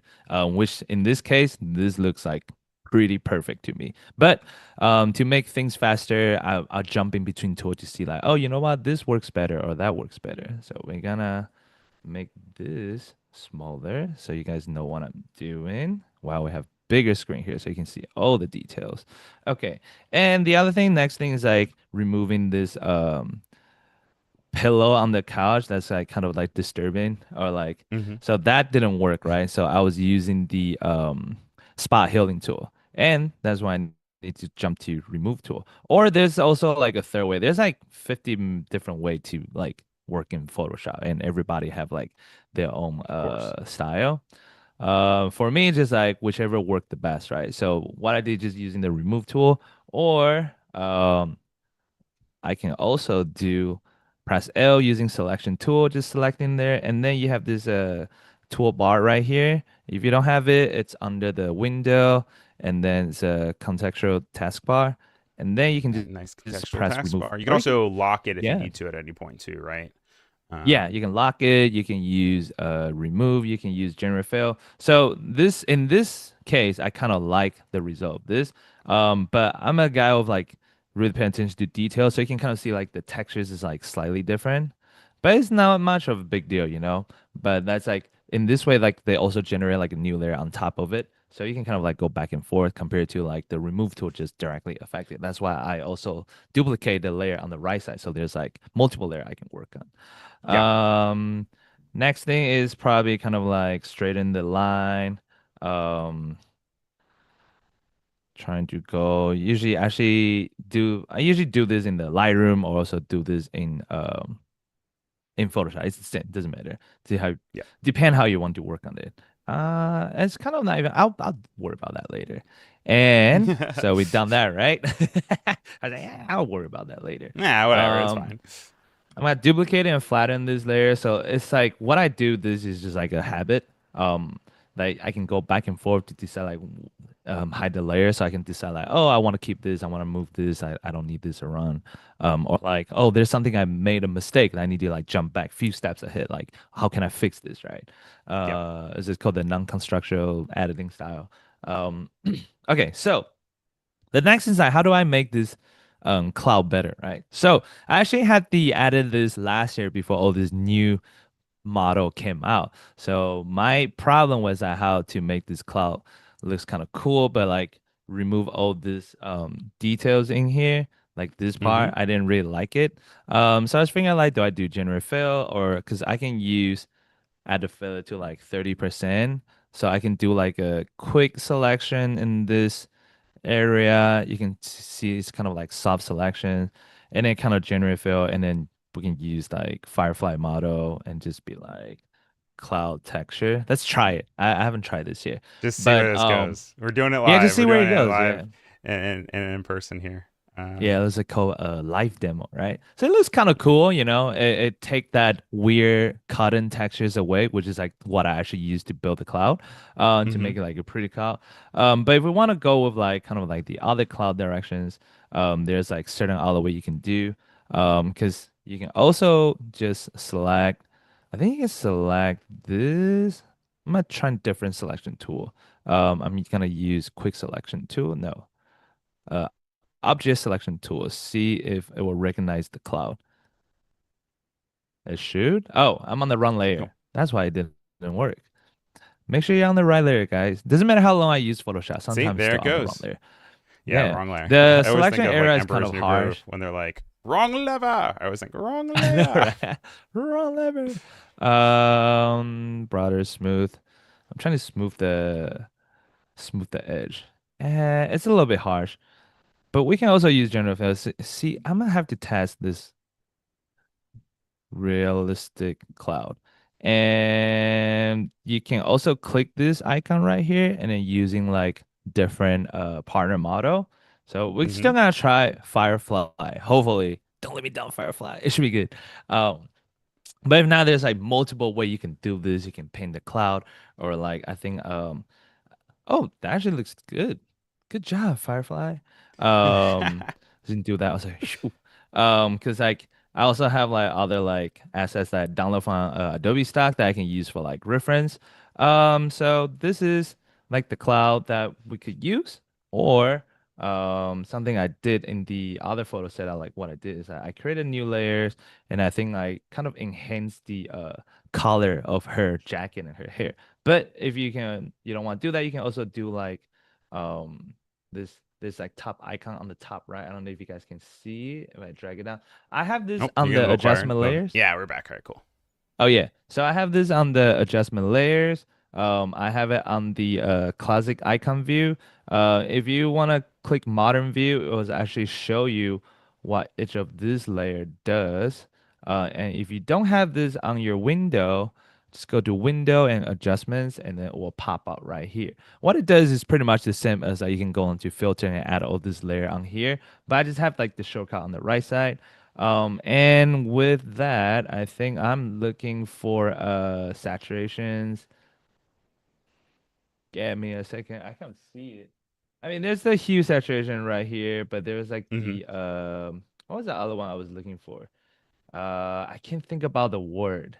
S2: which in this case this looks like pretty perfect to me. But to make things faster, I'll jump in between tools to see like, oh, you know what, this works better or that works better. So we're gonna make this smaller so you guys know what I'm doing. Wow, we have bigger screen here so you can see all the details. Okay, and the other thing, next thing is like removing this pillow on the couch that's like kind of like disturbing or like,
S1: hmm
S2: so that didn't work, right? So I was using the spot healing tool, and that's why I need to jump to remove tool. Or there's also like a third way. There's like 50 different way to like work in Photoshop, and everybody have like their own
S1: Of course.
S2: style. For me, it's just like whichever worked the best, right? So what I did just using the remove tool, or I can also do press L using selection tool, just selecting there, and then you have this toolbar right here. If you don't have it, it's under the window, and then it's a contextual taskbar, and then you can
S1: And nice
S2: just
S1: contextual
S2: press remove,
S1: taskbar. You can
S2: or you can,
S1: also lock it if you
S2: yeah.
S1: need to at any point too, right?
S2: Yeah,
S1: Um,
S2: you can lock it, you can use remove, you can use generate fail. So this in this case, I kind of like the result of this. But I'm a guy of like really paying attention to detail, so you can kind of see like the textures is like slightly different. But it's not much of a big deal, you know? But that's like in this way, like they also generate like a new layer on top of it. So you can kind of like go back and forth compared to like the remove tool just directly affect it. That's why I also duplicate the layer on the right side. So there's like multiple layer I can work on.
S1: yeah.
S2: Um, Next thing is probably kind of like straighten the line. Um, Trying to go. Usually, I usually do this in the Lightroom or also do this in Photoshop. It's the same. Doesn't matter. See how
S1: Yeah.
S2: depend how you want to work on it. It's kind of not even. I'll worry about that later. And so we done that, right? I was like, yeah, I'll worry about that later.
S1: Nah, whatever. It's
S2: Um,
S1: fine.
S2: I'm gonna duplicate it and flatten this layer. So it's like what I do, this is just like a habit. Like I can go back and forth to decide like hide the layer so I can decide like, oh, I want to keep this, I want to move this, I don't need this around. Or like, oh, there's something I made a mistake and I need to like jump back a few steps ahead. Like, how can I fix this, right?
S1: Yep.
S2: This is called the non-constructional editing style. Um, okay, so the next is like, how do I make this cloud better, right? So I actually had the added this last year before all this new model came out. So my problem was how to make this cloud looks kind of cool, but like remove all this details in here. Like this
S1: Mm-hmm.
S2: part, I didn't really like it. So I was thinking like, do I do generate fill or because I can use add the fillet to like 30%. So I can do like a quick selection in this area. You can see it's kind of like soft selection and then kind of generate fill. And then we can use like Firefly model and just be like cloud texture. Let's try it. I haven't tried this yet.
S1: Just see where
S2: But
S1: this goes. We're doing it
S2: yeah, just
S1: live. We're
S2: see where
S1: doing
S2: it
S1: it
S2: goes.
S1: live
S2: Yeah.
S1: and in person here.
S2: Yeah, it was a co live demo, right? So it looks kind of cool, you know. It take that weird cotton textures away, which is like what I actually use to build the cloud, to
S1: Mm-hmm.
S2: make it like a pretty cloud. But if we want to go with like kind of like the other cloud directions, there's like certain other way you can do, because you can also just select. I think you can select this. I'm gonna try a different selection tool. I'm gonna use quick selection tool. No. Uh, Object selection tool. See if it will recognize the cloud. It should. Oh, I'm on the wrong
S1: Oh,
S2: layer. That's why it didn't work. Make sure you're on the right layer, guys. Doesn't matter how long I use Photoshop.
S1: see,
S2: Sometimes it's
S1: there
S2: still
S1: it
S2: on the wrong
S1: goes.
S2: layer.
S1: Yeah,
S2: Yeah.
S1: wrong layer.
S2: The
S1: I always think
S2: selection
S1: of like
S2: area is kind
S1: Emperor's
S2: of
S1: New Groove
S2: harsh.
S1: when they're like, wrong lever. I always think, wrong
S2: I know,
S1: layer.
S2: right? Wrong lever. Broader, smooth. I'm trying to smooth the edge. It's a little bit harsh, but we can also use general fill. See, I'm gonna have to test this realistic cloud. And you can also click this icon right here and then using like different partner model. So we're
S1: Mm-hmm.
S2: still gonna try Firefly. Hopefully, don't let me down, Firefly. It should be good. But if not, there's like multiple way you can do this. You can paint the cloud, or like I think oh, that actually looks good. Good job, Firefly. Um, didn't do that. I was like, shoo. Because like I also have like other like assets that I download from Adobe stock that I can use for like reference. So this is like the cloud that we could use, or something I did in the other photo set. I like what I did is I created new layers, and I think I kind of enhanced the color of her jacket and her hair. But if you don't want to do that, you can also do like um this like top icon on the top right. I don't know if you guys can see if I drag it down. I have this
S1: Oh, you
S2: on
S1: get a
S2: the
S1: little quiet.
S2: adjustment layers.
S1: Yeah, we're back. All right, cool.
S2: Oh yeah. So I have this on the adjustment layers. I have it on the classic icon view. If you want to click modern view, it will actually show you what each of this layer does. And if you don't have this on your window, Just go to window and adjustments, and then it will pop out right here. What it does is pretty much the same as you can go into filter and add all this layer on here, but I just have like the shortcut on the right side. And with that, I think I'm looking for saturations. Give me a second. I can't see it. I mean, there's the hue saturation right here, but there's like
S1: Hmm.
S2: the what was the other one I was looking for? I can't think about the word.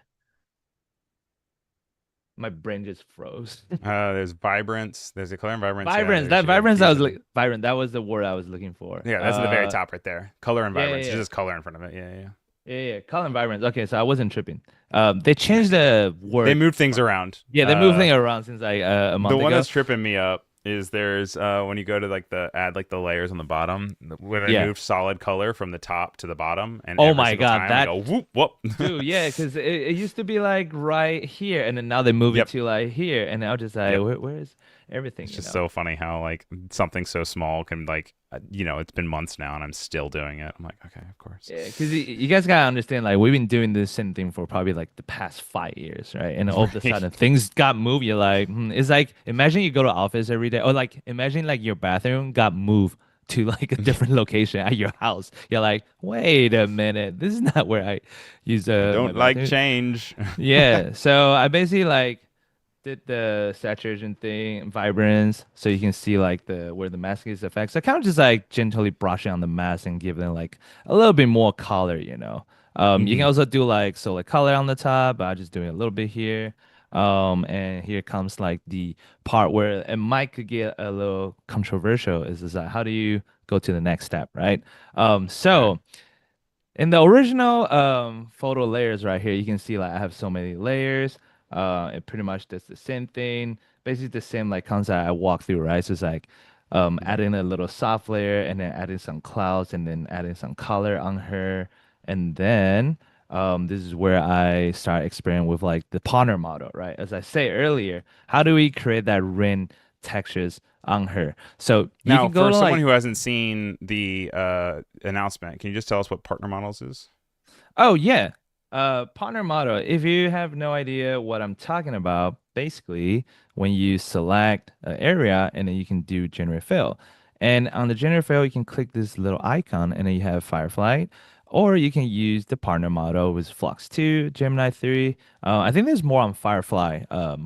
S2: My brain just froze.
S1: There's vibrance. There's a color and vibrance. Yeah,
S2: Vibrance.
S1: there's
S2: That
S1: your
S2: vibrance I
S1: hue
S2: was
S1: setting.
S2: like vibrant. That was the word I was looking for.
S1: Yeah, that's at the very top right there. Color and
S2: Yeah,
S1: vibrance.
S2: yeah,
S1: It's
S2: yeah.
S1: just color in front of it. Yeah, yeah,
S2: Yeah, yeah. Color and vibrance. Okay, so I wasn't tripping. They
S1: yeah.
S2: changed the
S1: They
S2: word
S1: moved things
S2: from
S1: around.
S2: yeah, they moved things around since like a
S1: The
S2: month
S1: one
S2: ago.
S1: that's tripping me up is there's when you go to like the add like the layers on the bottom where they
S2: Yeah.
S1: moved solid color from the top to the bottom, and
S2: Oh
S1: every
S2: my
S1: single
S2: God,
S1: time they
S2: that
S1: go whoop whoop.
S2: dude, yeah, because it used to be like right here, and then now they move it
S1: Yep,
S2: to like here, and now just like
S1: yep.
S2: where's everything,
S1: It's
S2: you
S1: just
S2: know?
S1: so funny how like something so small can like it's been months now and I'm still doing it. I'm like, okay, of course.
S2: Yeah, because you guys gotta understand, like we've been doing this same thing for probably like the past 5 years, right? And all of a
S1: Right.
S2: sudden things got moved. You're like, it's like imagine you go to office every day, or like imagine like your bathroom got moved to like a different location at your house. You're like, wait a minute, this is not where I use
S1: I
S2: my
S1: don't like
S2: bathroom.
S1: change.
S2: Yeah, so I basically like did the saturation thing, vibrance, so you can see like the where the mask is effects. I kind of just like gently brushing on the mask and give them like a little bit more color, you know. You can
S1: Hmm.
S2: also do like solid color on the top, but I'm just doing a little bit here. And here comes like the part where it might could get a little controversial is that how do you go to the next step, right?
S1: Okay.
S2: So in the original photo layers right here, you can see like I have so many layers. It pretty much does the same thing. Basically the same like concept I walk through, right? So it's like
S1: Hmm.
S2: adding a little soft layer and then adding some clouds and then adding some color on her. And then this is where I start experimenting with like the partner model, right? As I say earlier, how do we create that rain textures on her? So you
S1: Now,
S2: can go
S1: for
S2: to
S1: someone
S2: like
S1: who hasn't seen the announcement, can you just tell us what partner models is?
S2: oh yeah. Partner model. If you have no idea what I'm talking about, basically when you select an area and then you can do generate fill. And on the generate fill, you can click this little icon and then you have Firefly. Or you can use the partner model with Flux 2, Gemini 3. I think there's more on Firefly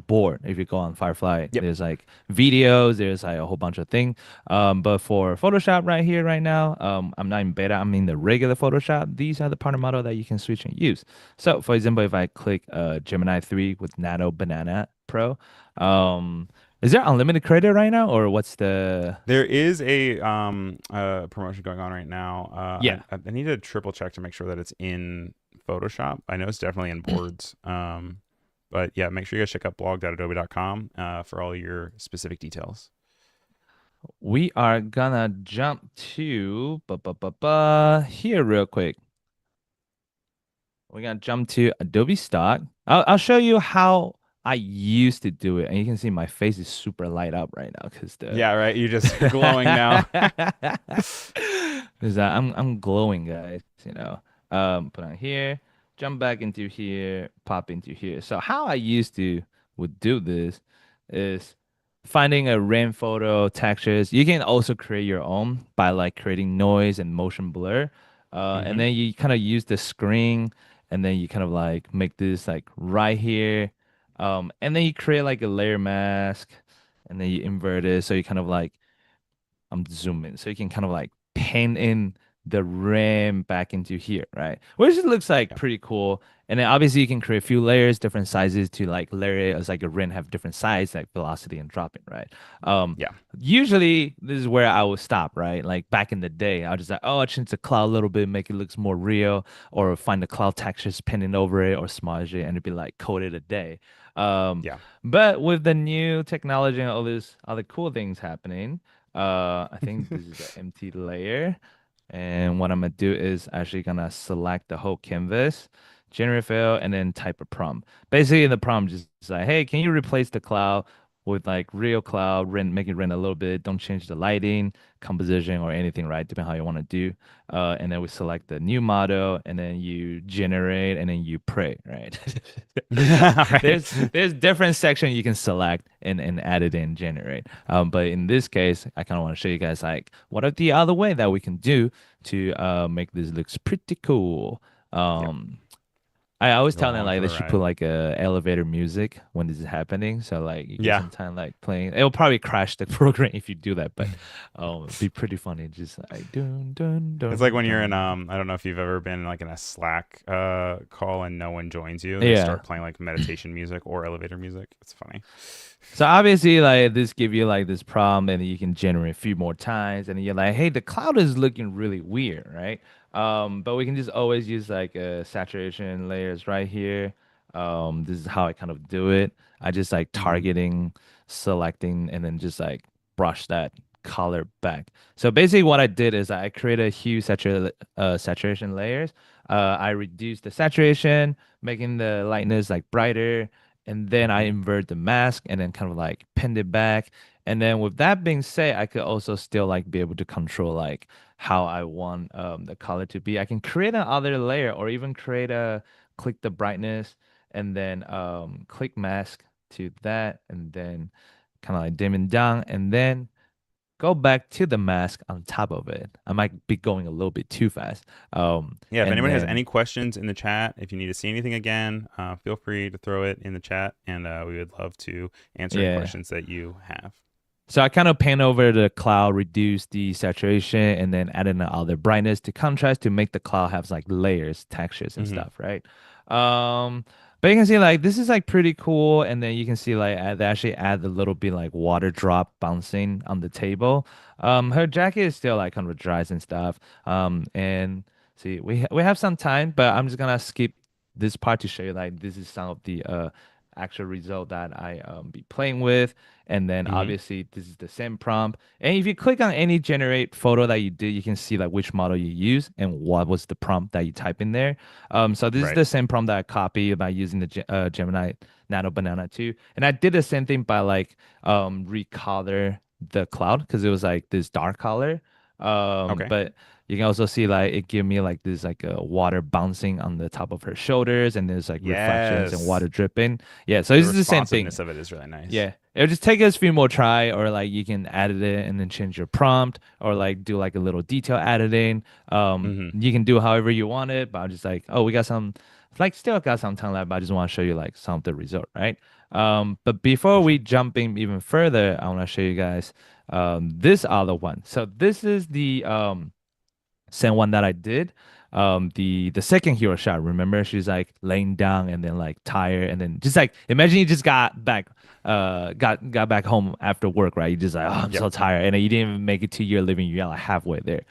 S2: board. If you go on Firefly,
S1: Yep.
S2: there's like videos, there's like a whole bunch of things. But for Photoshop right here, right now, I'm not in beta, I'm in the regular Photoshop. These are the partner model that you can switch and use. So for example, if I click Gemini 3 with Nano Banana Pro, um, is there unlimited credit right now or what's the
S1: There is a promotion going on right now.
S2: yeah.
S1: I need to triple check to make sure that it's in Photoshop. I know it's definitely in boards. But yeah, make sure you guys check out blog.adobe.com for all your specific details.
S2: We are gonna jump to here real quick. We're gonna jump to Adobe Stock. I'll show you how I used to do it, and you can see my face is super light up right now because the
S1: Yeah, right. You're just glowing now.
S2: because I'm glowing, guys. You know, put on here, jump back into here, pop into here. So how I used to would do this is finding a rain photo textures. You can also create your own by like creating noise and motion blur. And
S1: Hmm.
S2: then you kind of use the screen and then you kind of like make this like right here. And then you create like a layer mask and then you invert it. So you kind of like I'm zooming, so you can kind of like paint in the rim back into here, right? Which looks like
S1: Yeah.
S2: pretty cool. And then obviously you can create a few layers, different sizes to like layer it as like a rim have different size, like velocity and dropping, right? Um,
S1: Yeah.
S2: Usually this is where I will stop, right? Like back in the day, I was just like, oh, I change the cloud a little bit, make it looks more real, or find the cloud textures painting over it or smudge it, and it'd be like coded a day. Um,
S1: Yeah.
S2: but with the new technology and all these other cool things happening. I think this is an empty layer. And what I'm gonna do is actually gonna select the whole canvas, generate fill, and then type a prompt. Basically, in the prompt, just like, hey, can you replace the cloud with like real cloud, rent, make it rent a little bit, don't change the lighting, composition or anything, right? Depending how you want to do. And then we select the new model, and then you generate, and then you pray, right?
S1: All right.
S2: There's different section you can select and add it in, generate. But in this case, I kind of want to show you guys like what are the other way that we can do to make this looks pretty cool.
S1: Yep.
S2: Um, I always
S1: Go
S2: tell them
S1: along
S2: like
S1: for
S2: they
S1: the
S2: should put
S1: ride.
S2: like a elevator music when this is happening. So like you get
S1: Yeah.
S2: some time like playing. It'll probably crash the program if you do that, but it'd be pretty funny. Just like dun dun
S1: It's like
S2: dun
S1: when you're in
S2: dun.
S1: I don't know if you've ever been like in a Slack call and no one joins you. They
S2: Yeah.
S1: start playing like meditation music or elevator music. It's funny.
S2: So obviously, like this give you like this problem, and you can generate a few more times, and then you're like, hey, the cloud is looking really weird, right? But we can just always use like saturation layers right here. This is how I kind of do it. I just like
S1: Hmm.
S2: targeting, selecting, and then just like brush that color back. So basically, what I did is I created a hue saturation layers. I reduced the saturation, making the lightness like brighter, and then I
S1: Hmm.
S2: invert the mask and then kind of like pinned it back. And then with that being said, I could also still like be able to control like how I want the color to be. I can create another layer or even create a click the brightness and then click mask to that and then kind of like dim it down and then go back to the mask on top of it. I might be going a little bit too fast.
S1: Yeah. If
S2: And
S1: anyone has
S2: then
S1: any questions in the chat, if you need to see anything again, feel free to throw it in the chat, and we would love to answer any
S2: yeah.
S1: questions that you have.
S2: So I kind of paint over the cloud, reduce the saturation, and then add in other brightness to contrast to make the cloud have like layers, textures, and
S1: Hmm.
S2: stuff, right? Um, but you can see like this is like pretty cool, and then you can see like they actually add a little bit like water drop bouncing on the table. Her jacket is still like kind of dries and stuff. And see we have some time, but I'm just gonna skip this part to show you like this is some of the actual result that I be playing with. And then
S1: Hmm.
S2: obviously this is the same prompt. And if you click on any generate photo that you did, you can see like which model you use and what was the prompt that you type in there. So this is
S1: Right.
S2: the same prompt that I copied by using the Gemini Nano Banana 2. And I did the same thing by like recolor the cloud because it was like this dark color.
S1: Okay.
S2: But you can also see like it give me like this like water bouncing on the top of her shoulders and there's like reflections and
S1: Yes.
S2: water dripping. Yeah, so
S1: The
S2: this is the same thing.
S1: responsiveness of it is really nice.
S2: Yeah. It'll just take us a few more try, or like you can edit it and then change your prompt, or like do like a little detail editing.
S1: Hmm.
S2: You can do however you want it, but I'm just like, oh, we got some, like, still got some time left, but I just want to show you like some of the result, right? But before
S1: For
S2: we
S1: sure.
S2: jump in even further, I want to show you guys this other one. So this is the same one that I did. The second hero shot, remember? She's like laying down and then like tired and then just like imagine you just got back home after work, right? You just like, oh, I'm
S1: Yep.
S2: so tired. And then you didn't even make it to your living, you're like halfway there.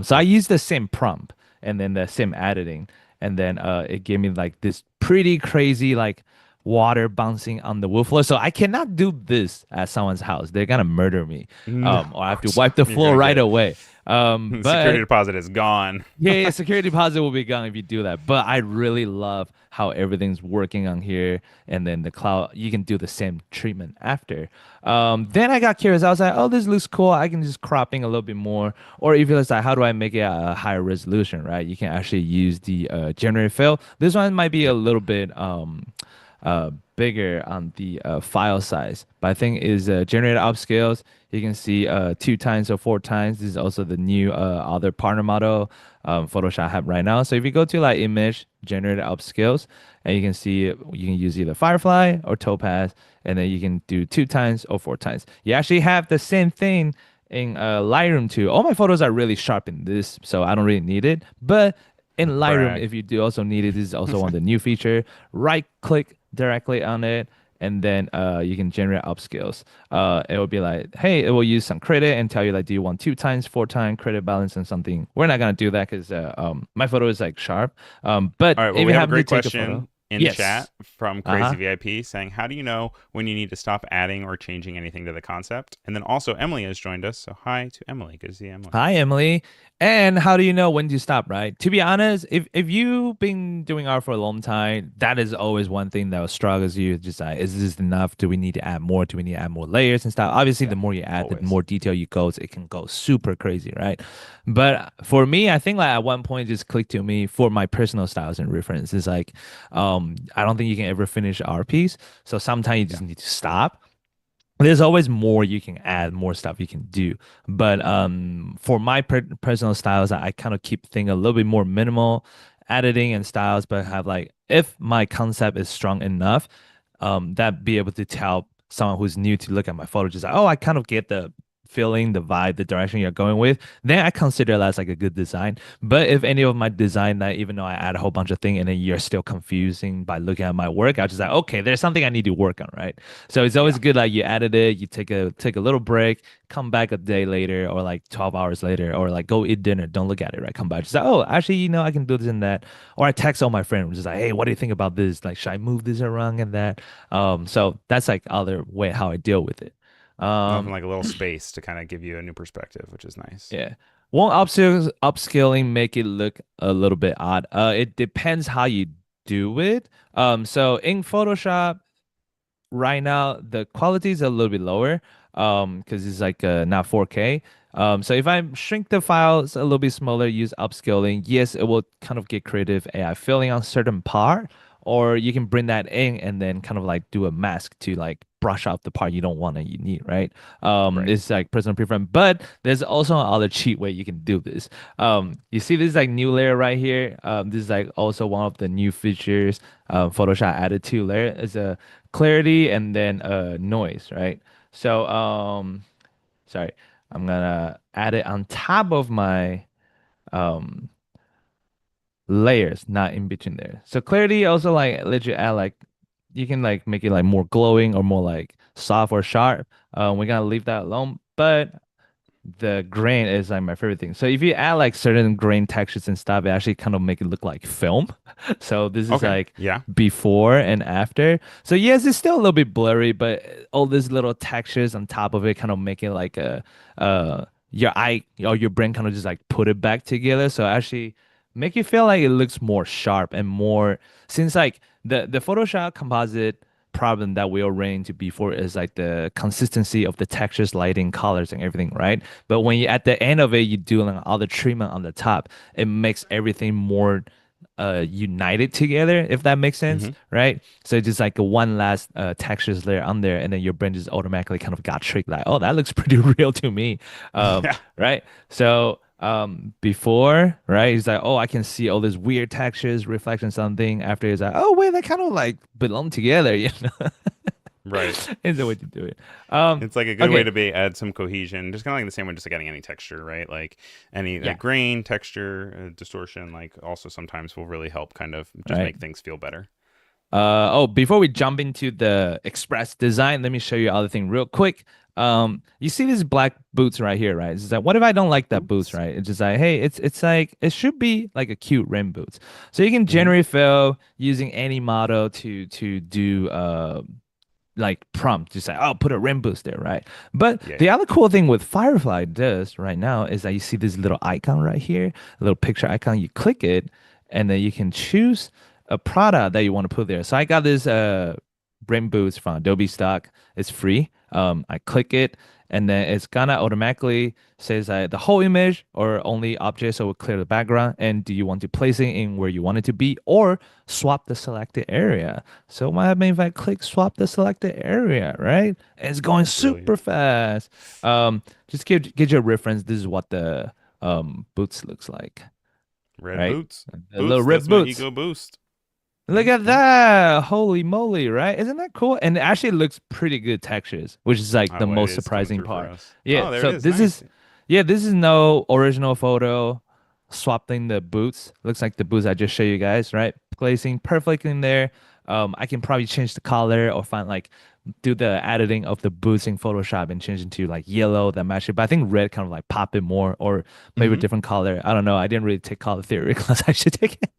S2: So I
S1: Yep.
S2: used the same prompt and then the same editing, and then it gave me like this pretty crazy like water bouncing on the wood floor. So I cannot do this at someone's house. They're gonna murder me.
S1: No,
S2: Or I
S1: of
S2: have to
S1: course
S2: wipe the
S1: not. You're
S2: floor
S1: gonna
S2: right
S1: get
S2: away.
S1: security
S2: But
S1: deposit is gone.
S2: yeah, yeah, security deposit will be gone if you do that. But I really love how everything's working on here, and then the cloud, you can do the same treatment after. Then I got curious. I was like, oh, this looks cool. I can just cropping a little bit more. Or if you're like, how do I make it a higher resolution, right? You can actually use the generate fill. This one might be a
S1: Yep.
S2: little bit bigger on the file size, but I think is generated upscales. You can see 2 times or 4 times. This is also the new other partner model Photoshop have right now. So if you go to like image generated upscales, and you can see you can use either Firefly or Topaz, and then you can do 2 times or 4 times. You actually have the same thing in Lightroom too. All my photos are really sharp in this, so I don't really need it. But in Lightroom,
S1: Brag.
S2: if you do also need it, this is also one of the new feature. Right click directly on it, and then you can generate upscales. It will be like, hey, it will use some credit and tell you like, do you want 2 times, 4 times credit balance and something. We're not gonna do that because my photo is like sharp. But
S1: All right. Well,
S2: if
S1: we
S2: you
S1: have a
S2: happen to
S1: great
S2: take a photo,
S1: question. in chat
S2: Yes.
S1: from Crazy
S2: Uh-huh.
S1: VIP saying, "How do you know when you need to stop adding or changing anything to the concept?" And then also Emily has joined us, so hi to Emily. Good to see Emily.
S2: Hi, Emily. And how do you know when to stop, right? To be honest, if you've been doing art for a long time, that is always one thing that struggles you. Just like, is this enough? Do we need to add more? Do we need to add more layers and stuff? Obviously,
S1: Yeah,
S2: the more you add, the
S1: always.
S2: more detail you go, it can go super crazy, right? But for me, I think like at one point it just clicked to me for my personal styles and reference. It's like, I don't think you can ever finish art piece. So sometimes you
S1: Yeah.
S2: just need to stop. There's always more you can add, more stuff you can do. But for my personal styles, I kind of keep things a little bit more minimal editing and styles, but have like if my concept is strong enough, that be able to tell someone who's new to look at my photo, just like, oh, I kind of get the feeling, the vibe, the direction you're going with, then I consider that as like a good design. But if any of my design that even though I add a whole bunch of things and then you're still confusing by looking at my work, I just like, okay, there's something I need to work on, right? So it's
S1: Yeah.
S2: always good like you added it, you take a little break, come back a day later or like 12 hours later, or like go eat dinner, don't look at it, right? Come back, just like, oh, actually, I can do this and that. Or I text all my friends, just like, hey, what do you think about this? Like, should I move this around and that? So that's like other way how I deal with it.
S1: Nothing
S2: Um,
S1: like a little space to kind of give you a new perspective, which is nice.
S2: yeah. Won't upscaling make it look a little bit odd? It depends how you do it. So in Photoshop, right now the quality is a little bit lower because it's like not 4K. So if I shrink the files a little bit smaller, use upscaling, yes, it will kind of get creative AI filling on certain part, or you can bring that in and then kind of like do a mask to like brush out the part you don't want and you need, right?
S1: Right.
S2: It's like personal preference, but there's also another cheat way you can do this. You see this like new layer right here. This is like also one of the new features Photoshop added to layer. It's a clarity and then noise, right? So sorry, I'm gonna add it on top of my um layers, not in between there. So clarity also like let you add like you can like make it like more glowing or more like soft or sharp. We're gonna leave that alone, but the grain is like my favorite thing. So if you add like certain grain textures and stuff, it actually kind of make it look like film. So this is
S1: Okay.
S2: like
S1: Yeah.
S2: before and after. So yes, it's still a little bit blurry, but all these little textures on top of it kind of make it like a your eye or your brain kind of just like put it back together. So actually make you feel like it looks more sharp and more since like the Photoshop composite problem that we all ran into before is like the consistency of the textures, lighting, colors, and everything, right? But when you at the end of it, you do like all the treatment on the top, it makes everything more united together, if that makes sense,
S1: Mm-hmm.
S2: right? So just like a one last textures layer on there, and then your brain just automatically kind of got tricked, like, oh, that looks pretty real to me.
S1: Yeah.
S2: Right? So before, right, it's like, oh, I can see all these weird textures, reflection, something. After it's like, oh wait, they kind of like belong together, you know?
S1: Right.
S2: Is the way to do it. Um,
S1: It's like a good way
S2: okay,
S1: to be add some cohesion, just kind of like the same way, just like adding any texture, right? Like any
S2: yeah,
S1: like grain, texture, distortion, like also sometimes will really help kind of just
S2: right.
S1: make things feel better.
S2: Oh, before we jump into the Express design, let me show you other thing real quick. You see these black boots right here, right? It's just like, what if I don't like that boots,
S1: Boots.
S2: right? It's just like, hey, it's like it should be like a cute rim boots. So you can
S1: Mm-hmm.
S2: generate fill using any model to do like prompt to say, oh, put a rim boost there, right? But
S1: Yeah.
S2: the
S1: Yeah.
S2: other cool thing with Firefly does right now is that you see this little icon right here, a little picture icon. You click it, and then you can choose a product that you want to put there. So I got this rim boost from Adobe stock. It's free. I click it, and then it's gonna automatically says the whole image or only object, so it will clear the background. And do you want to place it in where you want it to be, or swap the selected area? So what happens if I click swap the selected area, right? It's going super
S1: Brilliant.
S2: fast. Just get your reference. This is what the boots looks like,
S1: Red
S2: right?
S1: boots.
S2: The little
S1: Boots. That's
S2: rib
S1: my
S2: boots.
S1: ego boost.
S2: Look at
S1: Mm-hmm.
S2: that. Holy moly, right? Isn't that cool? And it actually looks pretty good textures, which is like the
S1: Oh, it
S2: most
S1: is coming
S2: surprising
S1: through for
S2: part.
S1: us.
S2: Yeah,
S1: Oh, there it
S2: so
S1: is. Nice.
S2: this is no original photo. Swapping the boots. Looks like the boots I just showed you guys, right? Placing perfectly in there. I can probably change the color or find like do the editing of the boots in Photoshop and change into like yellow that match it. But I think red kind of like pop it more or maybe a
S1: Mm-hmm.
S2: different color. I don't know. I didn't really take color theory class. I should take it.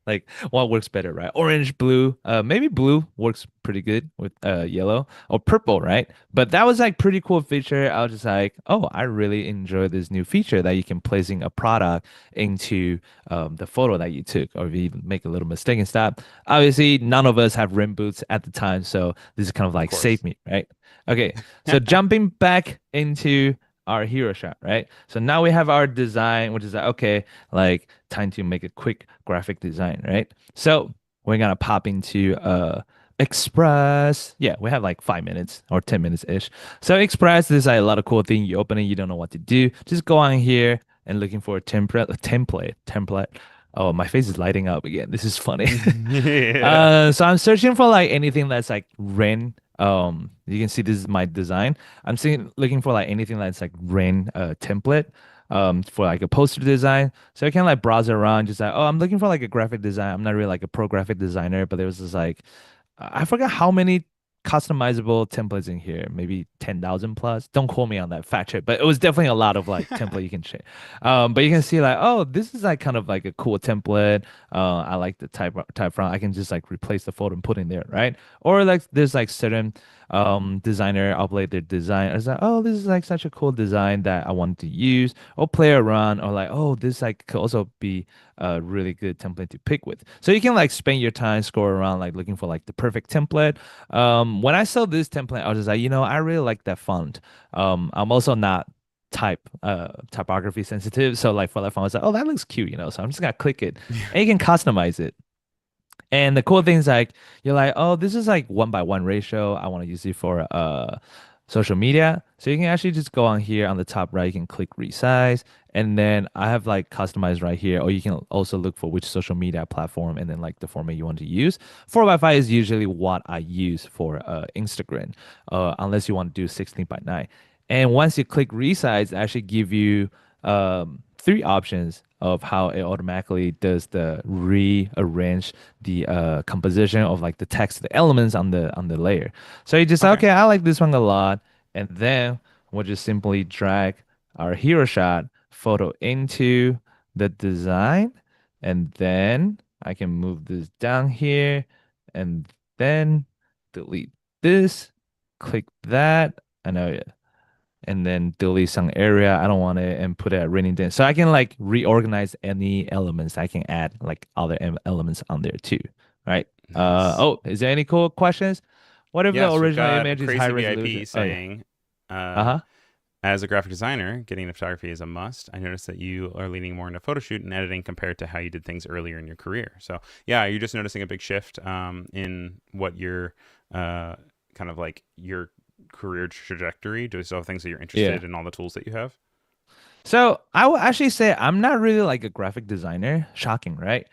S2: Like what works better, right? Orange, blue, maybe blue works pretty good with yellow or purple, right? But that was like pretty cool feature. I was just like, oh, I really enjoy this new feature that you can placing a product into the photo that you took, or if you make a little mistake and stuff. Obviously, none of us have rim boots at the time, so this is kind of
S1: Of
S2: like save
S1: course.
S2: me, right? Okay, so jumping back into our hero shot, right? So now we have our design, which is like, okay, like time to make a quick graphic design, right? So we're gonna pop into Express. Yeah, we have like 5 minutes or 10 minutes ish. So Express is like a lot of cool thing. You open it, you don't know what to do. Just go on here and looking for a template. Oh, my face is lighting up again. This is funny.
S1: Yeah.
S2: So I'm searching for like anything that's like rain. You can see this is my design. I'm seeing looking for like anything that's like rain template for like a poster design. So I can like browse around, just like, oh, I'm looking for like a graphic design. I'm not really like a pro graphic designer, but there was this like I forgot how many customizable templates in here, maybe 10,000 plus. Don't quote me on that fact check, but it was definitely a lot of like template you can check. But you can see like, oh, this is like kind of like a cool template. I like the type font. I can just like replace the photo and put in there, right? Or like there's like certain designer upload their design. It's like, oh, this is like such a cool design that I want to use, or play around, or like, oh, this like could also be a really good template to pick with. So you can like spend your time score around like looking for like the perfect template. When I saw this template, I was just like, I really like that font. I'm also not typography sensitive. So like for that font, I was like, oh, that looks cute, so I'm just gonna click it and you can customize it. And the cool thing is like you're like, oh, this is like 1:1 ratio. I want to use it for social media. So you can actually just go on here on the top right, you can click resize. And then I have like customized right here, or you can also look for which social media platform and then like the format you want to use. 4:5 is usually what I use for Instagram, unless you want to do 16:9. And once you click resize, it actually give you three options of how it automatically does the rearrange the composition of like the text, the elements on the layer. So you just say,
S1: Okay.
S2: okay, I like this one a lot, and then we'll just simply drag our hero shot photo into the design, and then I can move this down here, and then delete this, click that. I know, and then delete some area. I don't want it and put it at raining day. So I can like reorganize any elements. I can add like other elements on there too. Right.
S1: Nice.
S2: Oh, is there any cool questions? What if the
S1: Yes, we've
S2: original
S1: got
S2: image is high
S1: Crazy
S2: resolution?
S1: VIP
S2: Oh yeah.
S1: saying,
S2: Uh-huh.
S1: as a graphic designer, getting into photography is a must. I noticed that you are leaning more into photo shoot and editing compared to how you did things earlier in your career. So, yeah, you're just noticing a big shift in what your kind of like your career trajectory. Do you still have things that you're
S2: Yeah.
S1: interested in all the tools that you have?
S2: So I will actually say I'm not really like a graphic designer. Shocking, right?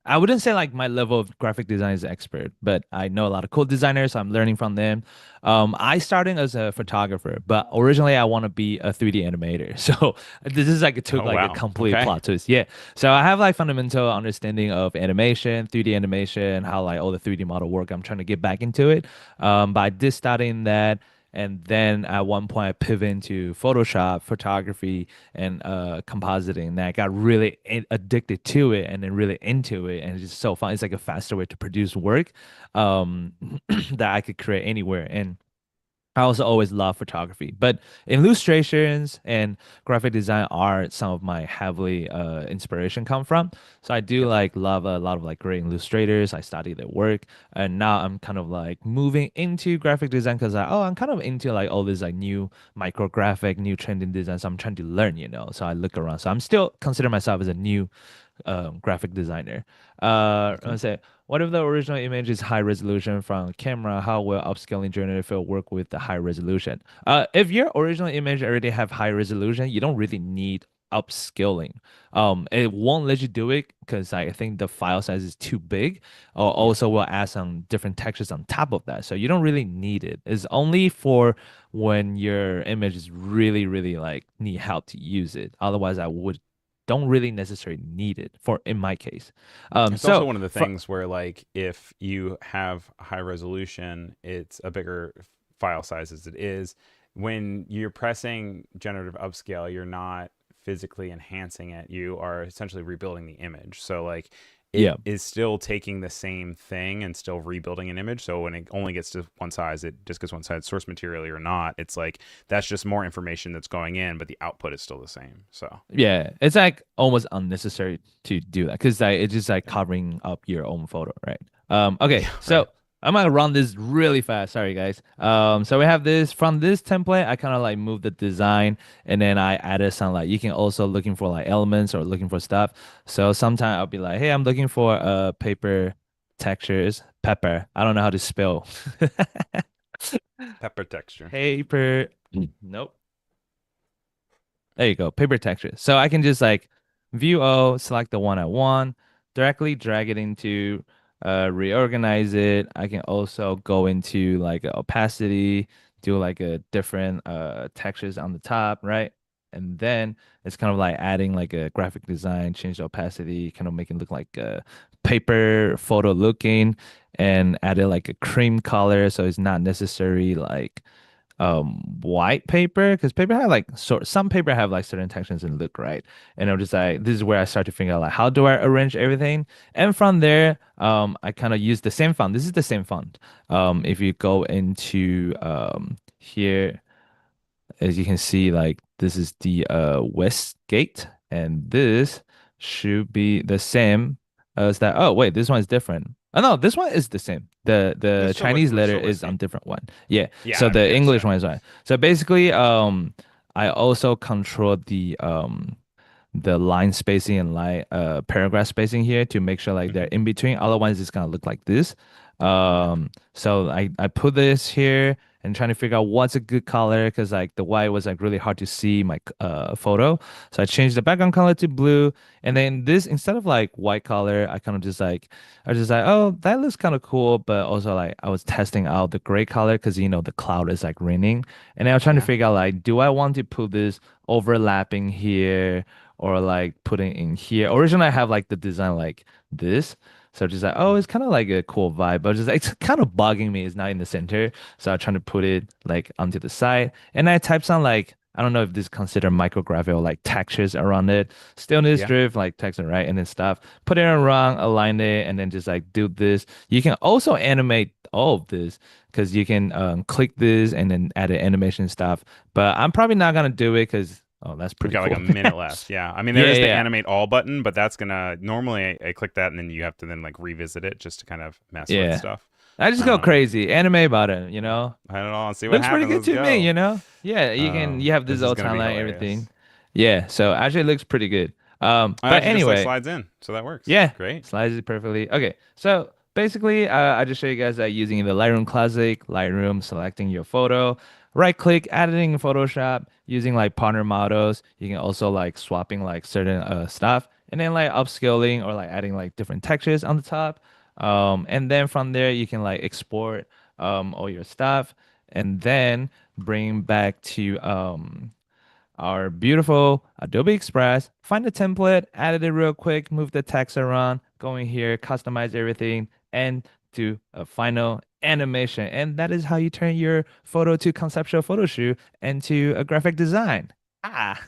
S2: I wouldn't say like my level of graphic design is expert, but I know a lot of cool designers, so I'm learning from them. I started as a photographer, but originally I want to be a 3D animator. So this is like it took
S1: Oh,
S2: like a
S1: wow.
S2: complete
S1: Okay.
S2: plot twist. Yeah. So I have like fundamental understanding of animation, 3D animation, how like all the 3D model work. I'm trying to get back into it. But I did studying that. And then at one point, I pivoted into Photoshop, photography, and compositing. And I got really addicted to it and then really into it. And it's just so fun. It's like a faster way to produce work um, that I could create anywhere. And I also always love photography, but illustrations and graphic design are some of my heavily inspiration come from. So I do
S1: Yep.
S2: like love a lot of like great illustrators. I study their work, and now I'm kind of like moving into graphic design because I'm kind of into like all this like new micrographic, new trending design. So I'm trying to learn, So I look around. So I'm still consider myself as a new graphic designer.
S1: Cool.
S2: Let's say, what if the original image is high resolution from camera? How will upscaling generative fill work with the high resolution? If your original image already have high resolution, you don't really need upscaling. It won't let you do it because I think the file size is too big. Or
S1: Yeah.
S2: also, we'll add some different textures on top of that, so you don't really need it. It's only for when your image is really, really like need help to use it. Otherwise, I would don't really necessarily need it for in my case.
S1: It's also
S2: So
S1: one of the
S2: for
S1: things where, like, if you have high resolution, it's a bigger file size as it is. When you're pressing generative upscale, you're not physically enhancing it, you are essentially rebuilding the image. So like it
S2: Yeah.
S1: is still taking the same thing and still rebuilding an image. So when it only gets to one size, it just gets one size, source material or not. It's like that's just more information that's going in, but the output is still the same. So
S2: Yeah, it's like almost unnecessary to do that because like it's just like
S1: yeah,
S2: covering up your own photo, right? Okay,
S1: yeah,
S2: so
S1: right.
S2: I'm gonna run this really fast. Sorry, guys. So we have this from this template. I kind of like moved the design, and then I added some like you can also looking for like elements or looking for stuff. So sometimes I'll be like, hey, I'm looking for paper textures, pepper. I don't know how to spell
S1: Pepper texture.
S2: paper. Nope. There you go, paper texture. So I can just like view O, select the one I want, directly drag it into reorganize it. I can also go into like opacity, do like a different textures on the top, right? And then it's kind of like adding like a graphic design, change the opacity, kind of make it look like a paper photo looking, and added like a cream color, so it's not necessary like white paper because paper have like some paper have like certain textures and look right, and I'm just like this is where I start to figure out like how do I arrange everything, and from there I kind of use the same font. This is the same font. If you go into here, as you can see, like this is the west gate, and this should be the same as that. Oh wait, this one is different. Oh no, this one is the same. The Chinese
S1: Would
S2: letter
S1: still look
S2: is on
S1: same.
S2: different one. Yeah.
S1: Yeah,
S2: So
S1: I mean,
S2: the
S1: yes,
S2: English
S1: yeah.
S2: one is right. So basically, I also control the line spacing and line paragraph spacing here to make sure like they're
S1: Hmm.
S2: in between. Otherwise, it's gonna look like this.
S1: Yeah.
S2: So I put this here and trying to figure out what's a good color because like the white was like really hard to see my photo. So I changed the background color to blue, and then this instead of like white color, I kind of just like I was just like, oh, that looks kind of cool, but also like I was testing out the gray color because you know the cloud is like raining, and I was trying to
S1: Yeah.
S2: figure out like, do I want to put this overlapping here or like putting in here? Originally, I have like the design like this. So just like, oh, it's kind of like a cool vibe, but just it's kind of bugging me. It's not in the center. So I'm trying to put it like onto the side. And I type some like, I don't know if this is considered micrographic or like textures around it. Stillness
S1: Yeah.
S2: drift, like text and right, and then stuff. Put it in wrong, align it, and then just like do this. You can also animate all of this because you can click this and then add the animation stuff. But I'm probably not gonna do it because oh, that's
S1: We've
S2: pretty
S1: got like
S2: cool.
S1: a minute left. Yeah. I mean, there
S2: Yeah,
S1: is the
S2: yeah,
S1: animate all button, but that's gonna normally I click that and then you have to then like revisit it just to kind of mess with
S2: yeah.
S1: stuff.
S2: I just go
S1: Um,
S2: crazy, anime about it, you know.
S1: I don't know. Let's see what
S2: Looks pretty
S1: happens.
S2: good
S1: Let's
S2: to me,
S1: go.
S2: you know. Yeah, you have this
S1: This is
S2: old
S1: gonna be
S2: timeline,
S1: hilarious.
S2: everything. Yeah, so actually it looks pretty good.
S1: It
S2: But
S1: actually just like
S2: anyway,
S1: slides in, so that works.
S2: yeah,
S1: Great.
S2: slides it perfectly. Okay, so basically, I just show you guys that using the Lightroom Classic, Lightroom, selecting your photo, right click, editing in Photoshop, using like partner models. You can also like swapping like certain stuff, and then like upscaling or like adding like different textures on the top. And then from there you can like export all your stuff, and then bring back to our beautiful Adobe Express. Find the template, add it real quick, move the text around, go in here, customize everything, and do a final animation. And that is how you turn your photo to conceptual photo shoot into a graphic design. Ah,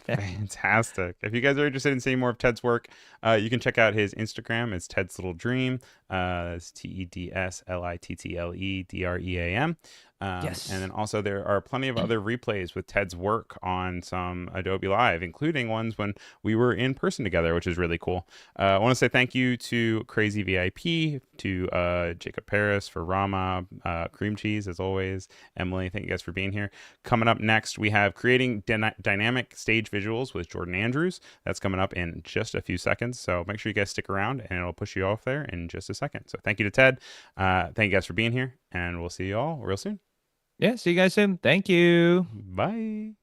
S1: Fantastic. If you guys are interested in seeing more of Ted's work, you can check out his Instagram. It's Ted's Little Dream. It's TEDSLITTLEDREAM. And
S2: yes.
S1: then also there are plenty of other replays with Ted's work on some Adobe Live, including ones when we were in person together, which is really cool. I want to say thank you to Crazy VIP, to Jacob Paris, for Rama, Cream Cheese, as always. Emily, thank you guys for being here. Coming up next, we have creating dynamic stage visuals with Jordan Andrews. That's coming up in just a few seconds. So make sure you guys stick around and it'll push you off there in just a second. So thank you to Ted. Thank you guys for being here, and we'll see you all real soon.
S2: Yeah, see you guys soon. Thank you.
S1: Bye.